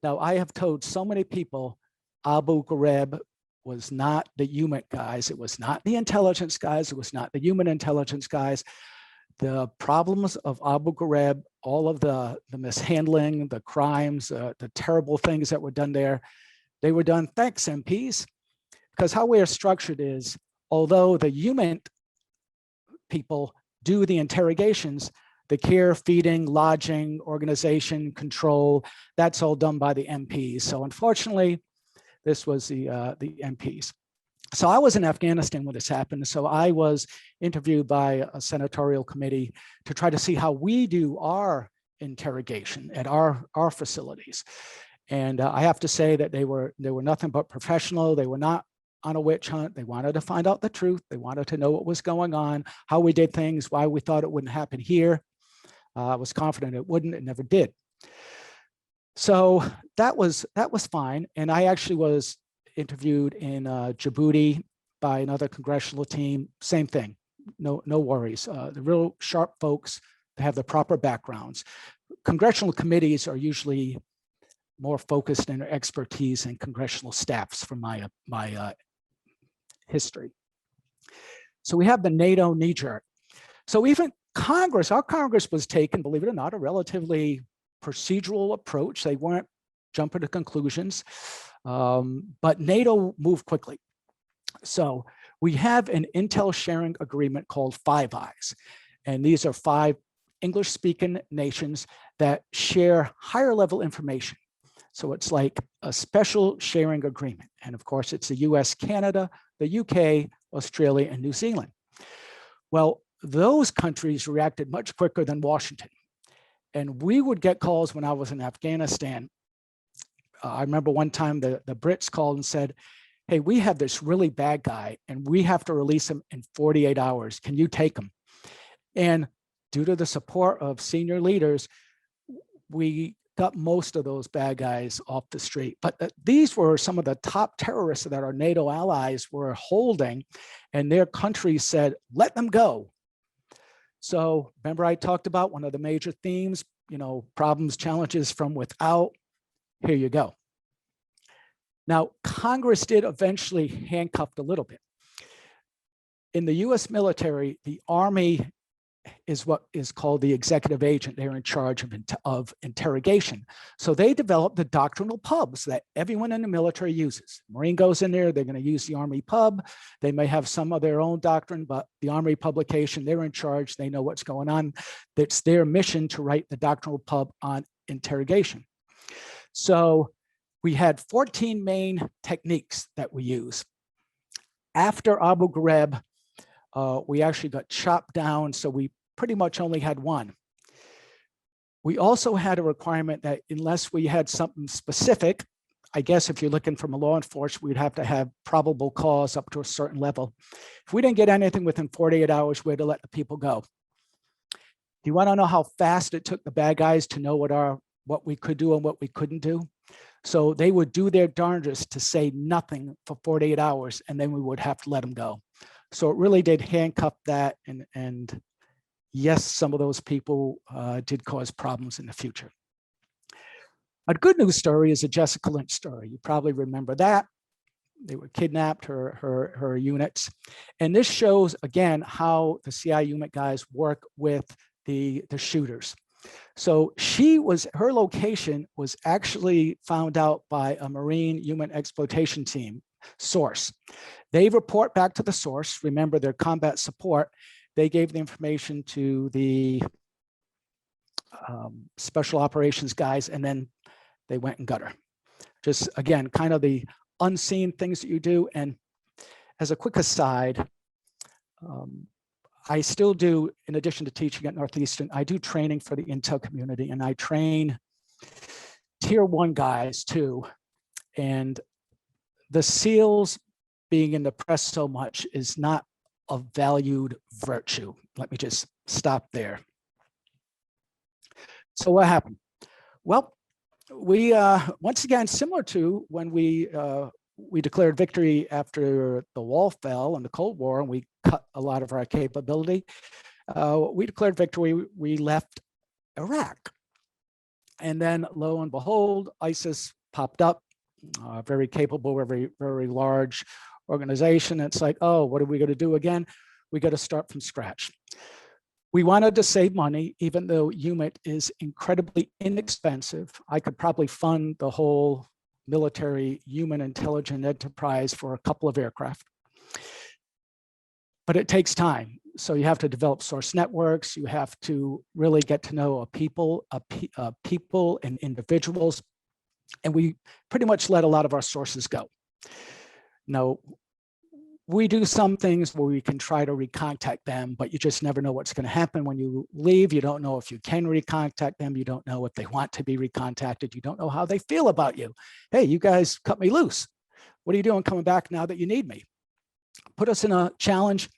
Now, I have told so many people Abu Ghraib was not the HUMINT guys. It was not the intelligence guys. It was not the human intelligence guys. The problems of Abu Ghraib, all of the mishandling, the crimes, the terrible things that were done there, they were done, thanks MPs, because how we are structured is, although the HUMINT people do the interrogations, the care, feeding, lodging, organization, control, that's all done by the MPs. So unfortunately, this was the MPs. So I was in Afghanistan when this happened. So I was interviewed by a senatorial committee to try to see how we do our interrogation at our facilities. And I have to say that they were nothing but professional. They were not on a witch hunt. They wanted to find out the truth. They wanted to know what was going on, how we did things, why we thought it wouldn't happen here. I was confident it wouldn't, it never did. So that was fine. And I actually was interviewed in Djibouti by another congressional team, same thing, no worries. The real sharp folks, they have the proper backgrounds. Congressional committees are usually more focused in their expertise and congressional staffs from my history. So we have the NATO knee-jerk. So even Congress, our Congress was taken, believe it or not, a relatively procedural approach. They weren't jumping to conclusions, but NATO moved quickly. So we have an intel sharing agreement called Five Eyes. And these are 5 English-speaking nations that share higher level information. So it's like a special sharing agreement. And of course, it's the US, Canada, the UK, Australia, and New Zealand. Well, those countries reacted much quicker than Washington. And we would get calls when I was in Afghanistan. I remember one time the Brits called and said, hey, we have this really bad guy and we have to release him in 48 hours. Can you take him? And due to the support of senior leaders, we got most of those bad guys off the street. But these were some of the top terrorists that our NATO allies were holding, and their countries said, let them go. So remember I talked about one of the major themes, problems, challenges from without. Here you go. Now, Congress did eventually handcuff a little bit. In the US military, the Army is what is called the executive agent. They're in charge of interrogation. So they developed the doctrinal pubs that everyone in the military uses. Marine goes in there, they're going to use the Army pub. They may have some of their own doctrine, but the Army publication, they're in charge. They know what's going on. It's their mission to write the doctrinal pub on interrogation. So we had 14 main techniques that we use. After Abu Ghraib, we actually got chopped down, so we pretty much only had one. We also had a requirement that unless we had something specific, I guess if you're looking from a law enforcement, we'd have to have probable cause up to a certain level. If we didn't get anything within 48 hours, we had to let the people go. Do you want to know how fast it took the bad guys to know what we could do and what we couldn't do? So they would do their darndest to say nothing for 48 hours, and then we would have to let them go. So it really did handcuff that, and yes, some of those people did cause problems in the future. A good news story is a Jessica Lynch story. You probably remember that. They were kidnapped, her units. And this shows, again, how the CI UMINT guys work with the shooters. So her location was actually found out by a Marine human exploitation team source. They report back to the source. Remember, their combat support. They gave the information to the special operations guys, and then they went and got her. Just again, kind of the unseen things that you do. And as a quick aside, I still do, in addition to teaching at Northeastern, I do training for the intel community, and I train tier 1 guys too. And the SEALs being in the press so much is not a valued virtue. Let me just stop there. So what happened? Well, we, once again, similar to when we declared victory after the wall fell in the Cold War, and we cut a lot of our capability. We declared victory, we left Iraq. And then lo and behold, ISIS popped up, very capable, very, very large organization. It's like, oh, what are we going to do again? We got to start from scratch. We wanted to save money, even though UMINT is incredibly inexpensive. I could probably fund the whole military human intelligence enterprise for a couple of aircraft. But it takes time. So you have to develop source networks. You have to really get to know people and individuals. And we pretty much let a lot of our sources go. Now, we do some things where we can try to recontact them, but you just never know what's going to happen when you leave. You don't know if you can recontact them. You don't know if they want to be recontacted. You don't know how they feel about you. Hey, you guys cut me loose. What are you doing coming back now that you need me? Put us in a challenge.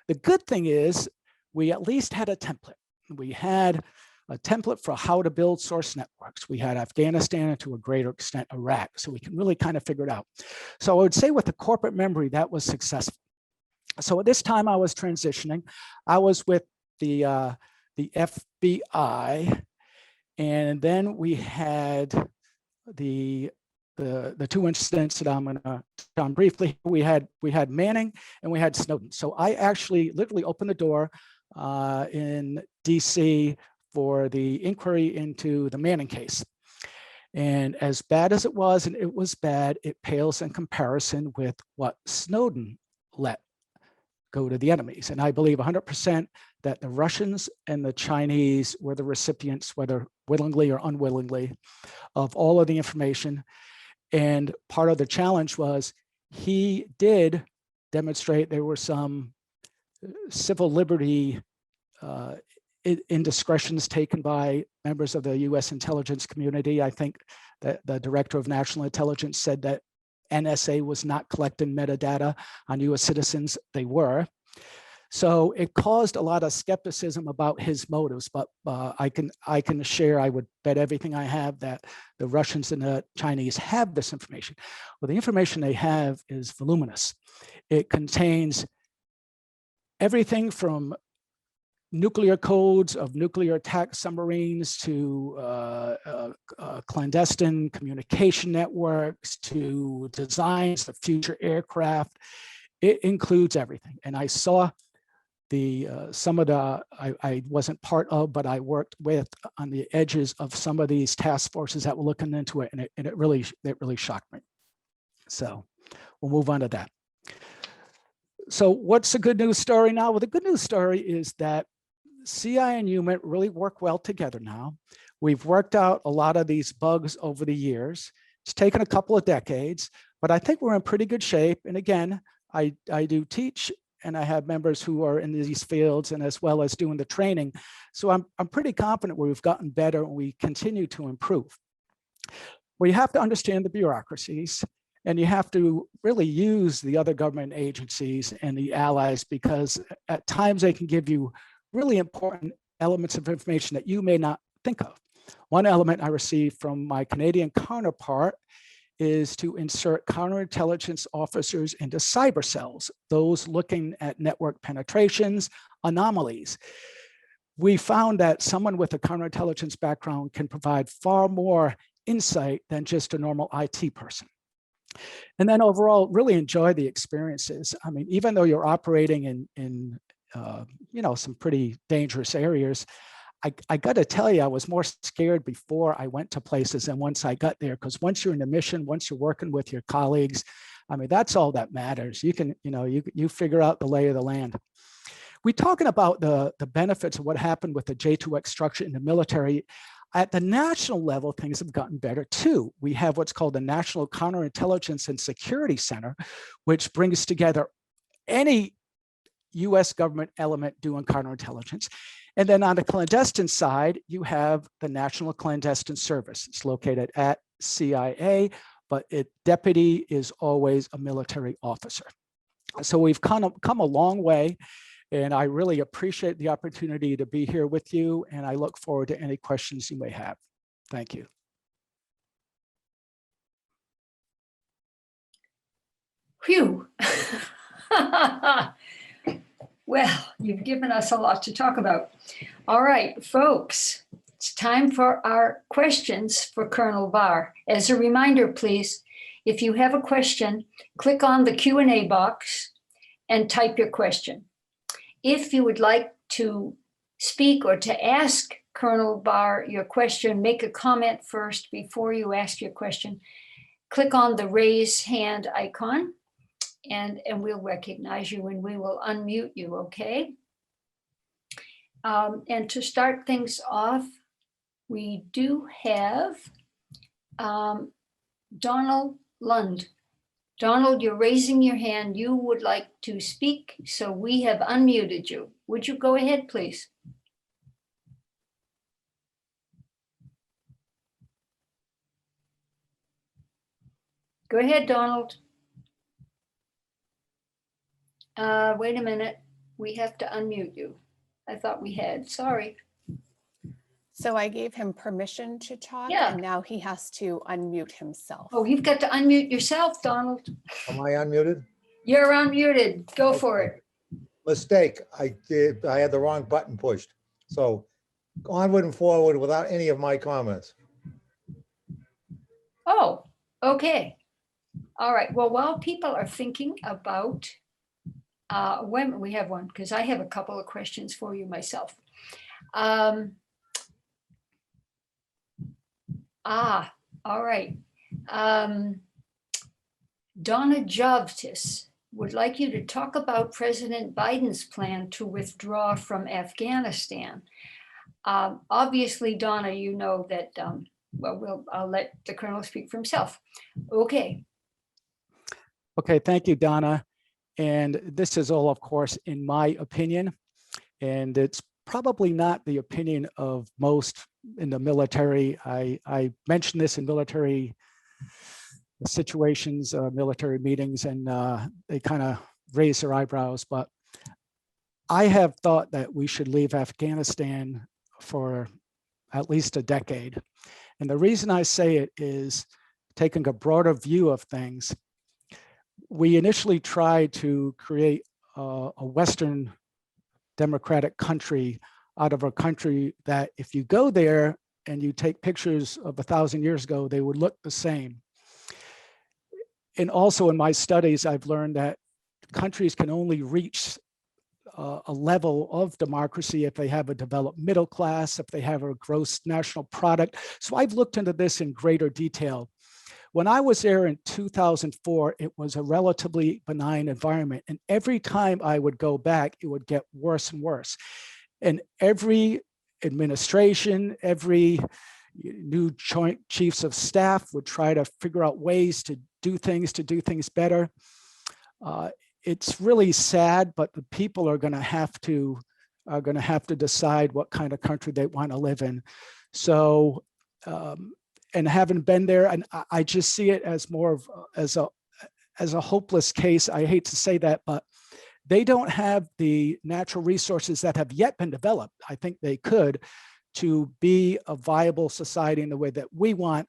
The good thing is we at least had a template. We had a template for how to build source networks. We had Afghanistan and to a greater extent Iraq, so we can really kind of figure it out. So I would say with the corporate memory, that was successful. So at this time I was transitioning. I was with the FBI, and then we had the 2 incidents that I'm going to touch on briefly. We had Manning and we had Snowden. So I actually literally opened the door in DC for the inquiry into the Manning case. And as bad as it was, and it was bad, it pales in comparison with what Snowden let go to the enemies. And I believe 100% that the Russians and the Chinese were the recipients, whether willingly or unwillingly, of all of the information. And part of the challenge was he did demonstrate there were some civil liberty indiscretions taken by members of the US intelligence community. I think that the director of national intelligence said that NSA was not collecting metadata on US citizens. They were. So it caused a lot of skepticism about his motives, but I can share, I would bet everything I have that the Russians and the Chinese have this information. Well, the information they have is voluminous. It contains everything from nuclear codes of nuclear attack submarines to clandestine communication networks to designs of future aircraft. It includes everything. And I saw some of the, I wasn't part of, but I worked with on the edges of some of these task forces that were looking into it, and it really shocked me. So we'll move on to that. So what's the good news story now? Well, the good news story is that CI and HUMINT really work well together now. We've worked out a lot of these bugs over the years. It's taken a couple of decades, but I think we're in pretty good shape. And again, I do teach, and I have members who are in these fields, and as well as doing the training. So I'm pretty confident we've gotten better and we continue to improve. Well, you have to understand the bureaucracies, and you have to really use the other government agencies and the allies, because at times they can give you really important elements of information that you may not think of. One element I received from my Canadian counterpart is to insert counterintelligence officers into cyber cells, those looking at network penetrations, anomalies. We found that someone with a counterintelligence background can provide far more insight than just a normal IT person. And then overall, really enjoy the experiences. I mean, even though you're operating in some pretty dangerous areas, I got to tell you, I was more scared before I went to places than once I got there, because once you're in a mission, once you're working with your colleagues, I mean, that's all that matters. You can, you figure out the lay of the land. We're talking about the benefits of what happened with the J2X structure in the military. At the national level, things have gotten better too. We have what's called the National Counterintelligence and Security Center, which brings together any US government element doing counterintelligence. And then on the clandestine side, you have the National Clandestine Service. It's located at CIA, but its deputy is always a military officer. So we've come a long way, and I really appreciate the opportunity to be here with you, and I look forward to any questions you may have. Thank you. Phew. Well, you've given us a lot to talk about. All right, folks, it's time for our questions for Colonel Barr. As a reminder, please, if you have a question, click on the Q&A box and type your question. If you would like to speak or to ask Colonel Barr your question, make a comment first before you ask your question. Click on the raise hand icon, and we'll recognize you and we will unmute you, okay? And to start things off, we do have Donald Lund. Donald, you're raising your hand. You would like to speak, so we have unmuted you. Would you go ahead, please? Go ahead, Donald. Wait a minute. We have to unmute you. I thought we had. Sorry. So I gave him permission to talk, Yeah. and now he has to unmute himself. Oh, you've got to unmute yourself, Donald. Am I unmuted? You're unmuted. Go for it. Mistake. I had the wrong button pushed. So onward and forward without any of my comments. Oh, okay. All right. Well, while people are thinking about, when we have one, because I have a couple of questions for you myself. All right. Donna Jovtis would like you to talk about President Biden's plan to withdraw from Afghanistan. Obviously, Donna, you know that, I'll let the Colonel speak for himself. Okay. Okay, thank you, Donna. And this is all, of course, in my opinion, and it's probably not the opinion of most in the military. I mentioned this in military situations, military meetings, and they kind of raise their eyebrows, but I have thought that we should leave Afghanistan for at least a decade. And the reason I say it is taking a broader view of things. We initially tried to create a Western democratic country out of a country that if you go there and you take pictures of 1,000 years ago, they would look the same. And also in my studies, I've learned that countries can only reach a level of democracy if they have a developed middle class, if they have a gross national product. So I've looked into this in greater detail. When I was there in 2004, it was a relatively benign environment. And every time I would go back, it would get worse and worse. And every administration, every new joint chiefs of staff would try to figure out ways to do things better. It's really sad, but the people are going to have to decide what kind of country they want to live in. So, and having been there, and I just see it as more of as a hopeless case. I hate to say that, but they don't have the natural resources that have yet been developed. I think they could, to be a viable society in the way that we want.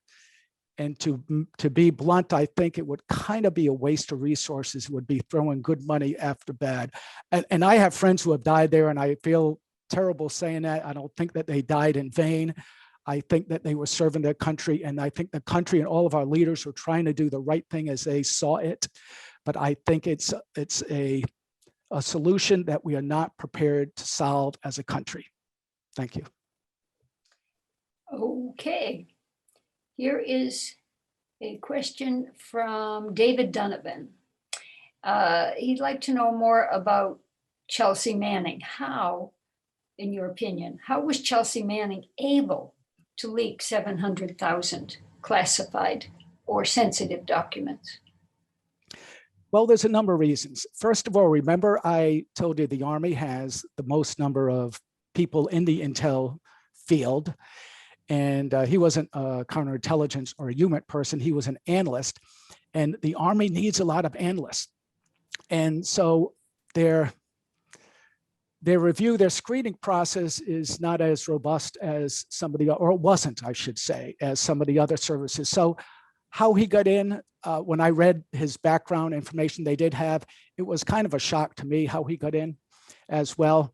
And to be blunt, I think it would kind of be a waste of resources. It would be throwing good money after bad. And I have friends who have died there, and I feel terrible saying that. I don't think that they died in vain. I think that they were serving their country, and I think the country and all of our leaders were trying to do the right thing as they saw it. But I think it's a solution that we are not prepared to solve as a country. Thank you. Okay. Here is a question from David Donovan. He'd like to know more about Chelsea Manning. How, in your opinion, how was Chelsea Manning able to leak 700,000 classified or sensitive documents? Well, there's a number of reasons. First of all, remember I told you the Army has the most number of people in the intel field. And he wasn't a counterintelligence or a HUMINT person, he was an analyst. And the Army needs a lot of analysts. And so their screening process is not as robust as some of the, or it wasn't, I should say, as some of the other services. So how he got in, when I read his background information they did have, it was kind of a shock to me how he got in as well.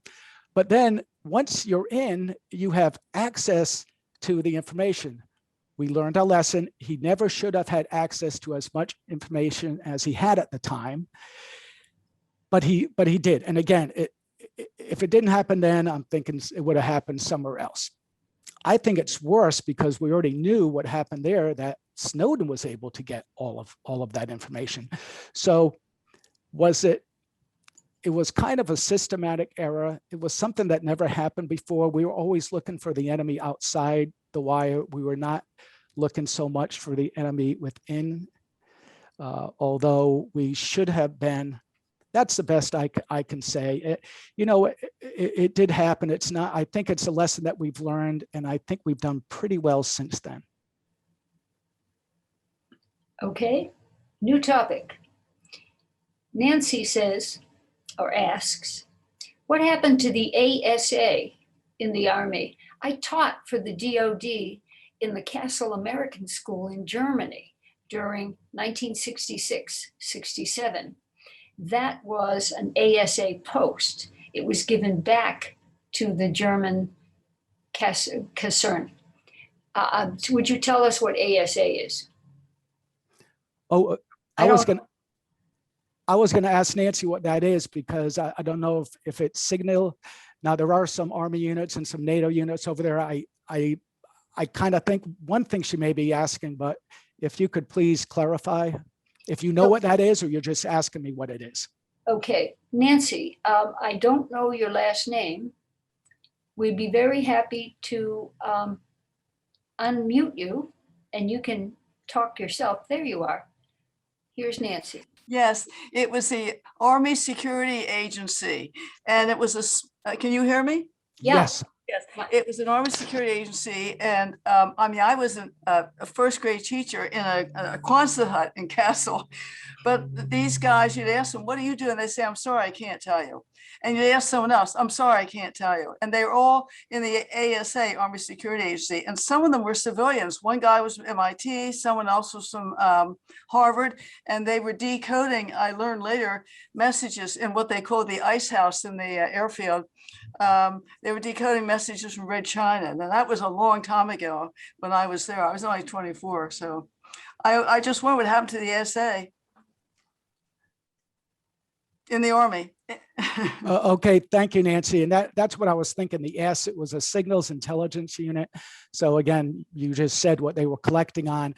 But then once you're in, you have access to the information. We learned our lesson. He never should have had access to as much information as he had at the time, but he did. And again, if it didn't happen then, I'm thinking it would have happened somewhere else. I think it's worse because we already knew what happened there, that Snowden was able to get all of that information. So it was kind of a systematic error. It was something that never happened before. We were always looking for the enemy outside the wire. We were not looking so much for the enemy within, although we should have been. That's the best I can say. It did happen. It's not, I think it's a lesson that we've learned, and I think we've done pretty well since then. Okay, new topic. Nancy says, or asks, what happened to the ASA in the Army? I taught for the DOD in the Castle American School in Germany during 1966-67. That was an ASA post. It was given back to the German Kaserne. Would you tell us what ASA is? Oh, I was going to ask Nancy what that is, because I don't know if it's signal. Now there are some Army units and some NATO units over there. I kind of think one thing she may be asking, but if you could please clarify. If you know what that is, or you're just asking me what it is. Okay, Nancy, I don't know your last name. We'd be very happy to unmute you and you can talk yourself. There you are. Here's Nancy. Yes, it was the Army Security Agency, and it was can you hear me? Yeah. Yes. Yes, it was an Army Security Agency, and I mean, I was a first grade teacher in a Quonset hut in Castle, but these guys, you'd ask them, "What are you doing?" They say, "I'm sorry, I can't tell you." And you ask someone else, "I'm sorry, I can't tell you." And they were all in the ASA, Army Security Agency, and some of them were civilians. One guy was from MIT, someone else was from Harvard, and they were decoding, I learned later, messages in what they called the ice house in the airfield. They were decoding messages from Red China. Now that was a long time ago when I was there. I was only 24. So I just wonder what happened to the ASA in the Army. Okay, thank you, Nancy. And that's what I was thinking. The S, it was a signals intelligence unit. So again, you just said what they were collecting on.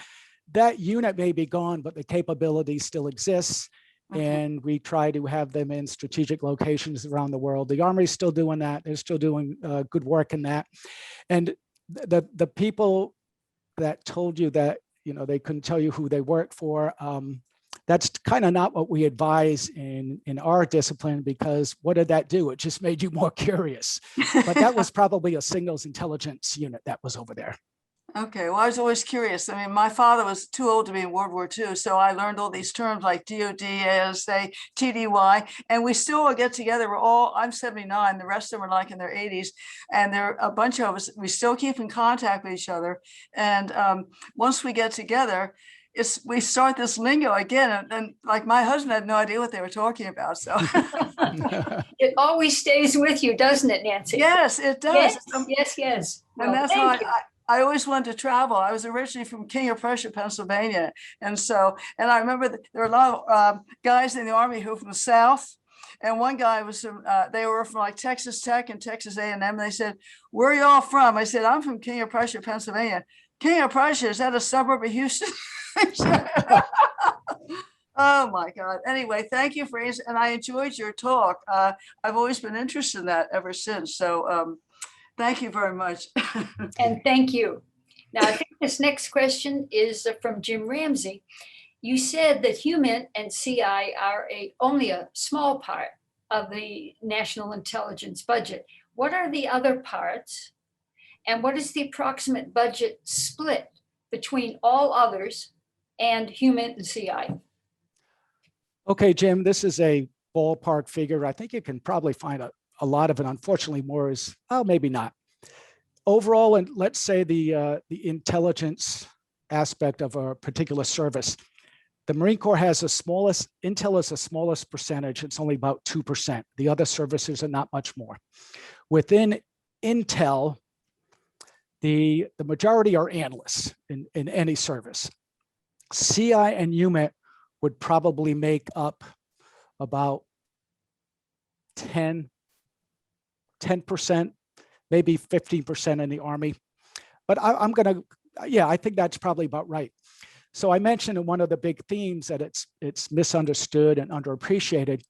That unit may be gone, but the capability still exists. And we try to have them in strategic locations around the world. The Army's still doing that. They're still doing good work in that. And the people that told you that, you know, they couldn't tell you who they work for, that's kind of not what we advise in our discipline, because what did that do? It just made you more curious. But that was probably a signals intelligence unit that was over there. Okay, well, I was always curious. I mean, my father was too old to be in World War II, so I learned all these terms like DOD, ASA, TDY, and we still all get together. I'm 79, the rest of them are like in their 80s, and there are a bunch of us, we still keep in contact with each other. And once we get together, we start this lingo again, and like my husband had no idea what they were talking about. So It always stays with you, doesn't it, Nancy? yes, it does. Yes. And Well, that's thank how you. I always wanted to travel. I was originally from King of Prussia, Pennsylvania. And I remember that there were a lot of guys in the Army who were from the South. And one guy was from, they were from like Texas Tech and Texas A&M. And they said, "Where are y'all from?" I said, "I'm from King of Prussia, Pennsylvania." "King of Prussia, is that a suburb of Houston?" Oh my God. Anyway, thank you for answering. And I enjoyed your talk. I've always been interested in that ever since. So thank you very much. And thank you. Now, I think this next question is from Jim Ramsey. You said that HUMINT and CI are only a small part of the national intelligence budget. What are the other parts? And what is the approximate budget split between all others and HUMINT and CI? Okay, Jim, this is a ballpark figure. I think you can probably find a lot of it. Unfortunately, more is, oh, maybe not. Overall, and let's say the intelligence aspect of a particular service, the Marine Corps has the smallest, intel is the smallest percentage. It's only about 2%. The other services are not much more. Within intel, the majority are analysts in any service. CI and HUMINT would probably make up about 10%, maybe 15% in the Army. But I'm gonna, yeah, I think that's probably about right. So I mentioned in one of the big themes that it's misunderstood and underappreciated.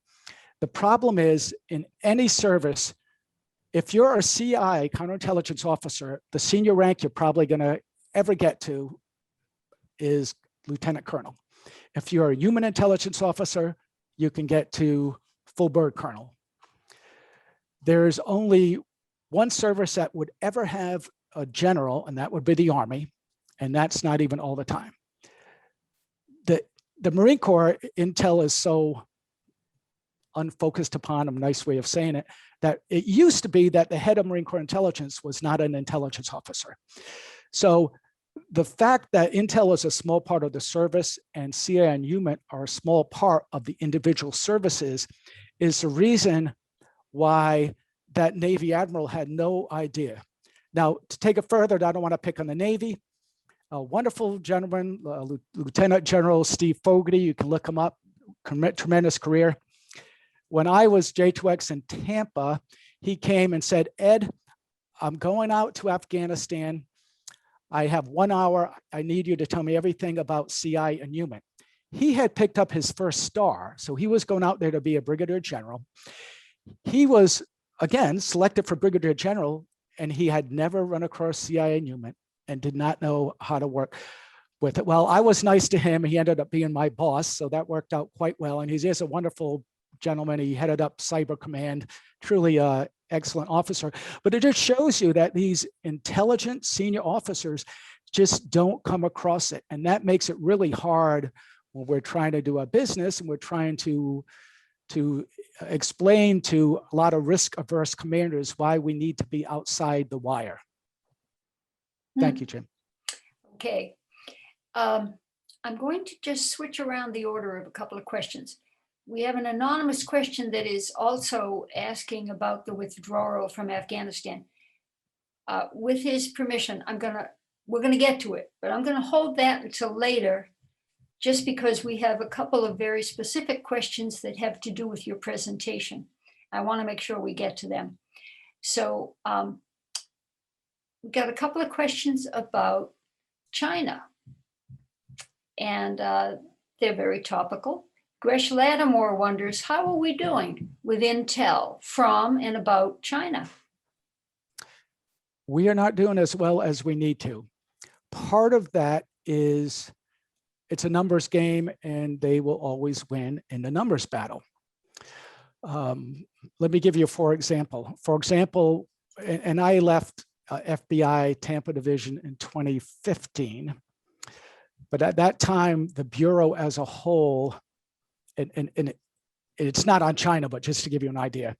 The problem is in any service, if you're a CI, counterintelligence officer, the senior rank you're probably gonna ever get to is lieutenant colonel. If you're a human intelligence officer, you can get to full bird colonel. There's only one service that would ever have a general, and that would be the Army, and that's not even all the time. The Marine Corps intel is so unfocused upon, a nice way of saying it, that it used to be that the head of Marine Corps intelligence was not an intelligence officer. So the fact that intel is a small part of the service and CI and HUMINT are a small part of the individual services is the reason why that Navy admiral had no idea. Now, to take it further, I don't want to pick on the Navy. A wonderful gentleman, Lieutenant General Steve Fogarty, you can look him up, tremendous career. When I was J2X in Tampa, he came and said, "Ed, I'm going out to Afghanistan. I have 1 hour. I need you to tell me everything about CI and HUMINT." He had picked up his first star. So he was going out there to be a brigadier general. He was, again, selected for brigadier general, and he had never run across CIA and HUMINT and did not know how to work with it. Well, I was nice to him. He ended up being my boss, so that worked out quite well. And he's just a wonderful gentleman. He headed up Cyber Command, truly an excellent officer. But it just shows you that these intelligent senior officers just don't come across it. And that makes it really hard when we're trying to do a business and we're trying to explain to a lot of risk-averse commanders why we need to be outside the wire. Thank you, Jim. Okay. I'm going to just switch around the order of a couple of questions. We have an anonymous question that is also asking about the withdrawal from Afghanistan. With his permission, we're gonna get to it, but I'm gonna hold that until later, just because we have a couple of very specific questions that have to do with your presentation. I want to make sure we get to them. So we've got a couple of questions about China, and they're very topical. Gresh Lattimore wonders, how are we doing with intel from and about China? We are not doing as well as we need to. Part of that is it's a numbers game, and they will always win in the numbers battle. Let me give you for example. For example, and I left FBI Tampa Division in 2015, but at that time, the Bureau as a whole, and it's not on China, but just to give you an idea,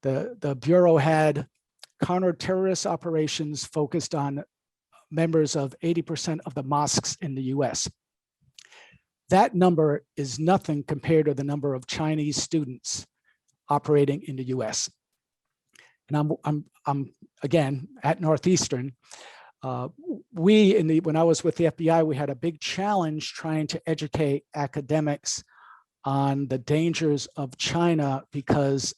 the Bureau had counter-terrorist operations focused on members of 80% of the mosques in the US. That number is nothing compared to the number of Chinese students operating in the US. And I'm again at Northeastern. When I was with the FBI, we had a big challenge trying to educate academics on the dangers of China, because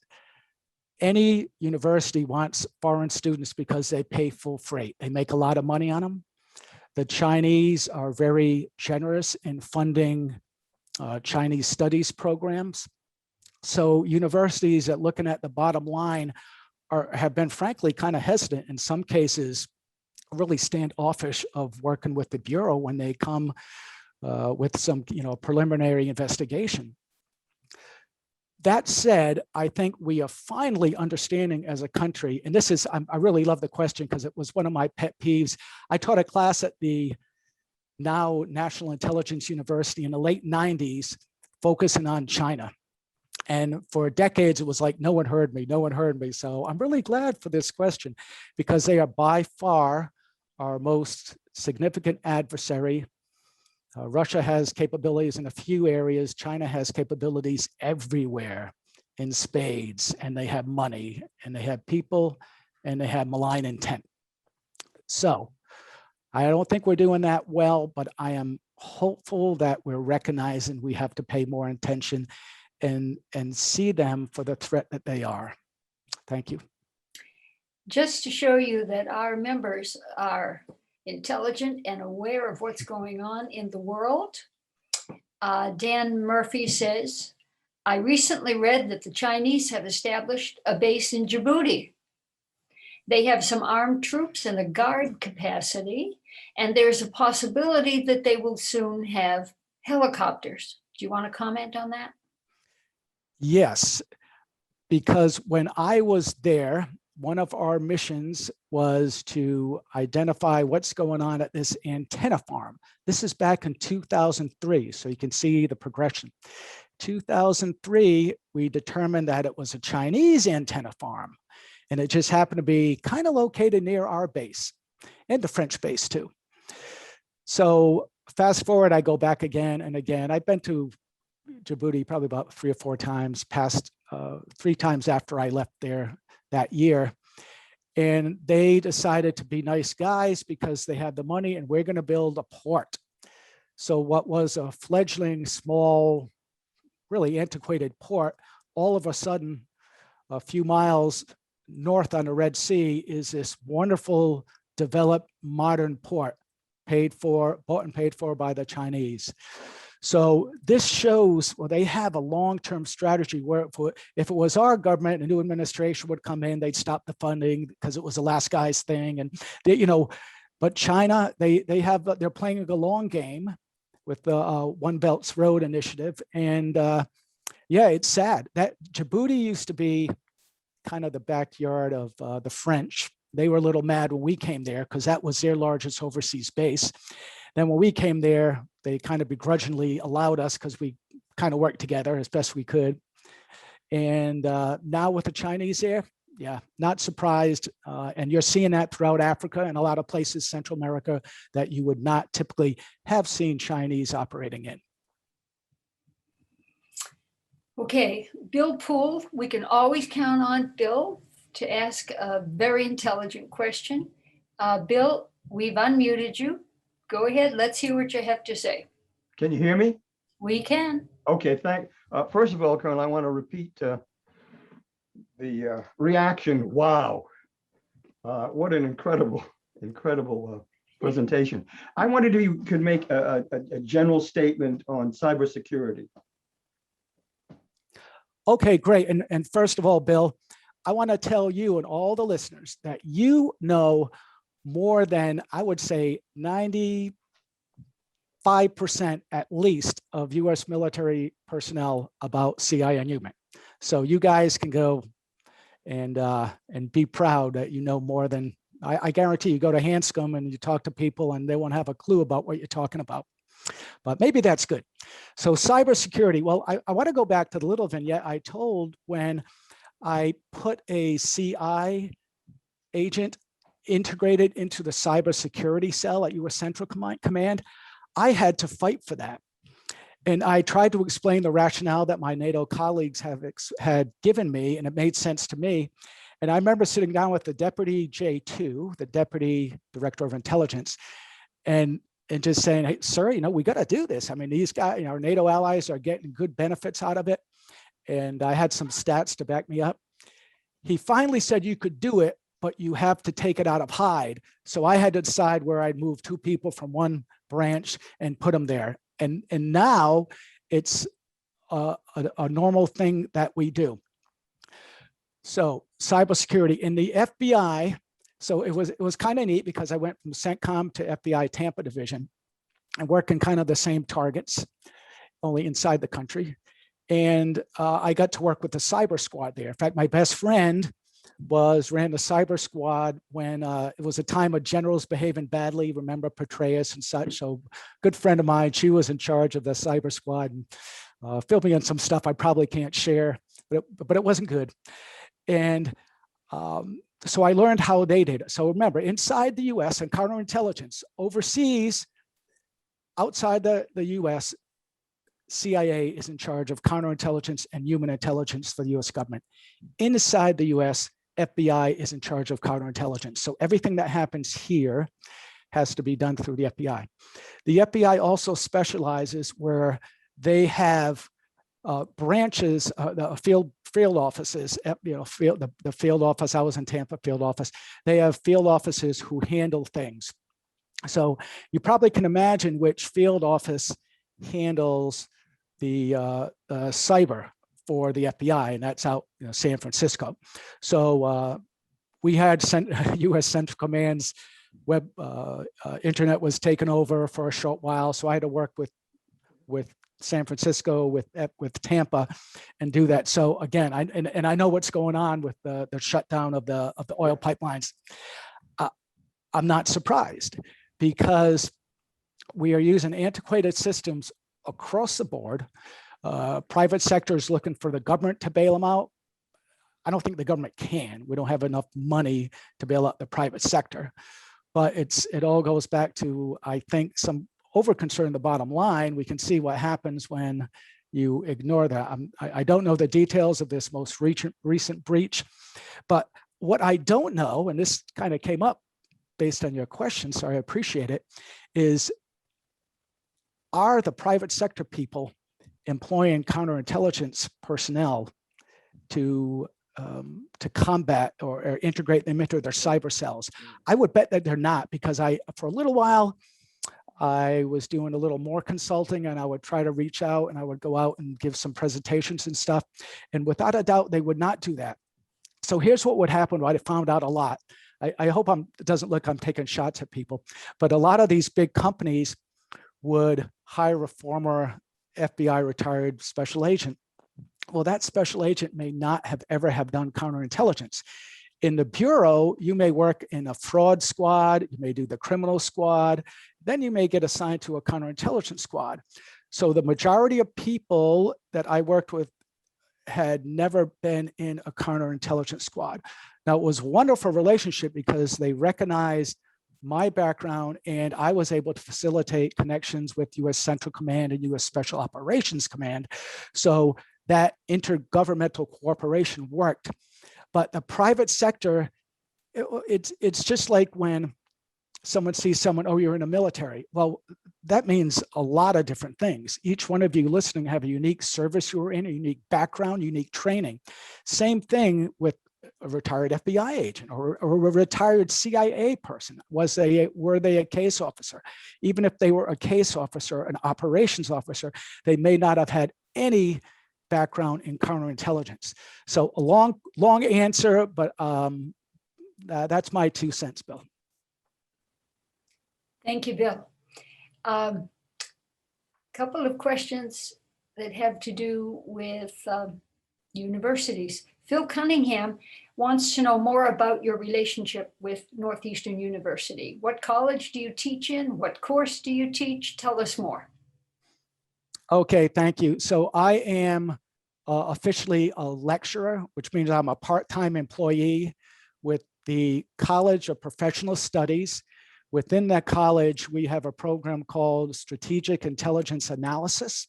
any university wants foreign students because they pay full freight. They make a lot of money on them. The Chinese are very generous in funding Chinese studies programs. So universities that looking at the bottom line have been frankly kind of hesitant, in some cases really standoffish of working with the Bureau when they come with some preliminary investigation. That said, I think we are finally understanding as a country, and this is, I really love the question because it was one of my pet peeves. I taught a class at the now National Intelligence University in the late 90s, focusing on China. And for decades, it was like, no one heard me, no one heard me. So I'm really glad for this question, because they are by far our most significant adversary. Russia has capabilities in a few areas. China has capabilities everywhere in spades, and they have money, and they have people, and they have malign intent. So I don't think we're doing that well, but I am hopeful that we're recognizing we have to pay more attention and see them for the threat that they are. Thank you. Just to show you that our members are intelligent and aware of what's going on in the world, Dan Murphy says, I recently read that the Chinese have established a base in Djibouti. They have some armed troops and a guard capacity, and there's a possibility that they will soon have helicopters. Do you want to comment on that? Yes, because when I was there, one of our missions was to identify what's going on at this antenna farm. This is back in 2003, so you can see the progression. 2003, we determined that it was a Chinese antenna farm, and it just happened to be kind of located near our base and the French base too. So fast forward, I go back again and again. I've been to Djibouti probably about 3 or 4 times, past 3 times after I left there that year. And they decided to be nice guys because they had the money, and we're going to build a port. So what was a fledgling, small, really antiquated port, all of a sudden, a few miles north on the Red Sea, is this wonderful, developed, modern port, bought and paid for by the Chinese. So this shows, well, they have a long-term strategy where if it was our government, a new administration would come in, they'd stop the funding because it was the last guy's thing. And they, but China, they're playing a long game with the One Belt's Road Initiative. And yeah, it's sad that Djibouti used to be kind of the backyard of the French. They were a little mad when we came there because that was their largest overseas base. Then when we came there, they kind of begrudgingly allowed us because we kind of worked together as best we could. And now with the Chinese there, yeah, not surprised. And you're seeing that throughout Africa and a lot of places, Central America, that you would not typically have seen Chinese operating in. Okay, Bill Poole, we can always count on Bill to ask a very intelligent question. Bill, we've unmuted you. Go ahead, let's hear what you have to say. Can you hear me? We can. Okay, first of all, Colonel, I want to repeat the reaction. Wow. What an incredible presentation. I wondered if you could make a general statement on cybersecurity. Okay, great. And first of all, Bill, I want to tell you and all the listeners that you know more than, I would say, 95% at least of US military personnel about CI and HUMINT. So you guys can go and be proud that you know more than, I guarantee you go to Hanscom and you talk to people and they won't have a clue about what you're talking about. But maybe that's good. So cybersecurity, well, I want to go back to the little vignette I told when I put a CI agent integrated into the cybersecurity cell at US Central Command. I had to fight for that. And I tried to explain the rationale that my NATO colleagues had given me, and it made sense to me. And I remember sitting down with the Deputy J2, the Deputy Director of Intelligence, and just saying, hey, sir, we got to do this. I mean, these guys, our NATO allies are getting good benefits out of it. And I had some stats to back me up. He finally said you could do it, but you have to take it out of Hyde. So I had to decide where I'd move 2 people from one branch and put them there. And now it's a normal thing that we do. So cybersecurity in the FBI. So it was kind of neat because I went from CENTCOM to FBI Tampa division and working kind of the same targets, only inside the country. And I got to work with the cyber squad there. In fact, my best friend ran the cyber squad when it was a time of generals behaving badly. Remember Petraeus and such. So good friend of mine, she was in charge of the cyber squad and filled me in some stuff I probably can't share, but it wasn't good. And so I learned how they did it. So remember, inside the US and counterintelligence, overseas, outside the US, CIA is in charge of counterintelligence and human intelligence for the US government. Inside the US, FBI is in charge of counterintelligence. So everything that happens here has to be done through the FBI. The FBI also specializes where they have branches, the field offices, the field office, I was in Tampa field office, they have field offices who handle things. So you probably can imagine which field office handles the cyber for the FBI, and that's out San Francisco. So we had US Central Command's web internet was taken over for a short while, so I had to work with San Francisco, with Tampa, and do that. So again, I know what's going on with the shutdown of the oil pipelines. I'm not surprised because we are using antiquated systems across the board. Private sector is looking for the government to bail them out. I don't think the government can. We don't have enough money to bail out the private sector. But it all goes back to, I think, some over-concern in the bottom line. We can see what happens when you ignore that. I don't know the details of this most recent breach, but what I don't know, and this kind of came up based on your question, so I appreciate it, is are the private sector people employing counterintelligence personnel to combat or integrate them into their cyber cells? I would bet that they're not, because for a little while, I was doing a little more consulting, and I would try to reach out, and I would go out and give some presentations and stuff. And without a doubt, they would not do that. So here's what would happen. What I found out a lot. I hope it doesn't look I'm taking shots at people, but a lot of these big companies would hire a former FBI retired special agent. Well, that special agent may not have ever have done counterintelligence. In the Bureau, you may work in a fraud squad, you may do the criminal squad, then you may get assigned to a counterintelligence squad. So the majority of people that I worked with had never been in a counterintelligence squad. Now, it was a wonderful relationship because they recognized my background, and I was able to facilitate connections with U.S. Central Command and U.S. Special Operations Command. So that intergovernmental cooperation worked. But the private sector, it's just like when someone sees someone, oh, you're in the military. Well, that means a lot of different things. Each one of you listening have a unique service you're in, a unique background, unique training. Same thing with a retired FBI agent or a retired CIA person. Were they a case officer? Even if they were a case officer, an operations officer, they may not have had any background in counterintelligence. So a long answer, but that's my 2 cents, Bill. Thank you, Bill. Couple of questions that have to do with universities. Phil Cunningham wants to know more about your relationship with Northeastern University. What college do you teach in? What course do you teach? Tell us more. Okay, thank you. So I am officially a lecturer, which means I'm a part-time employee with the College of Professional Studies. Within that college, we have a program called Strategic Intelligence Analysis.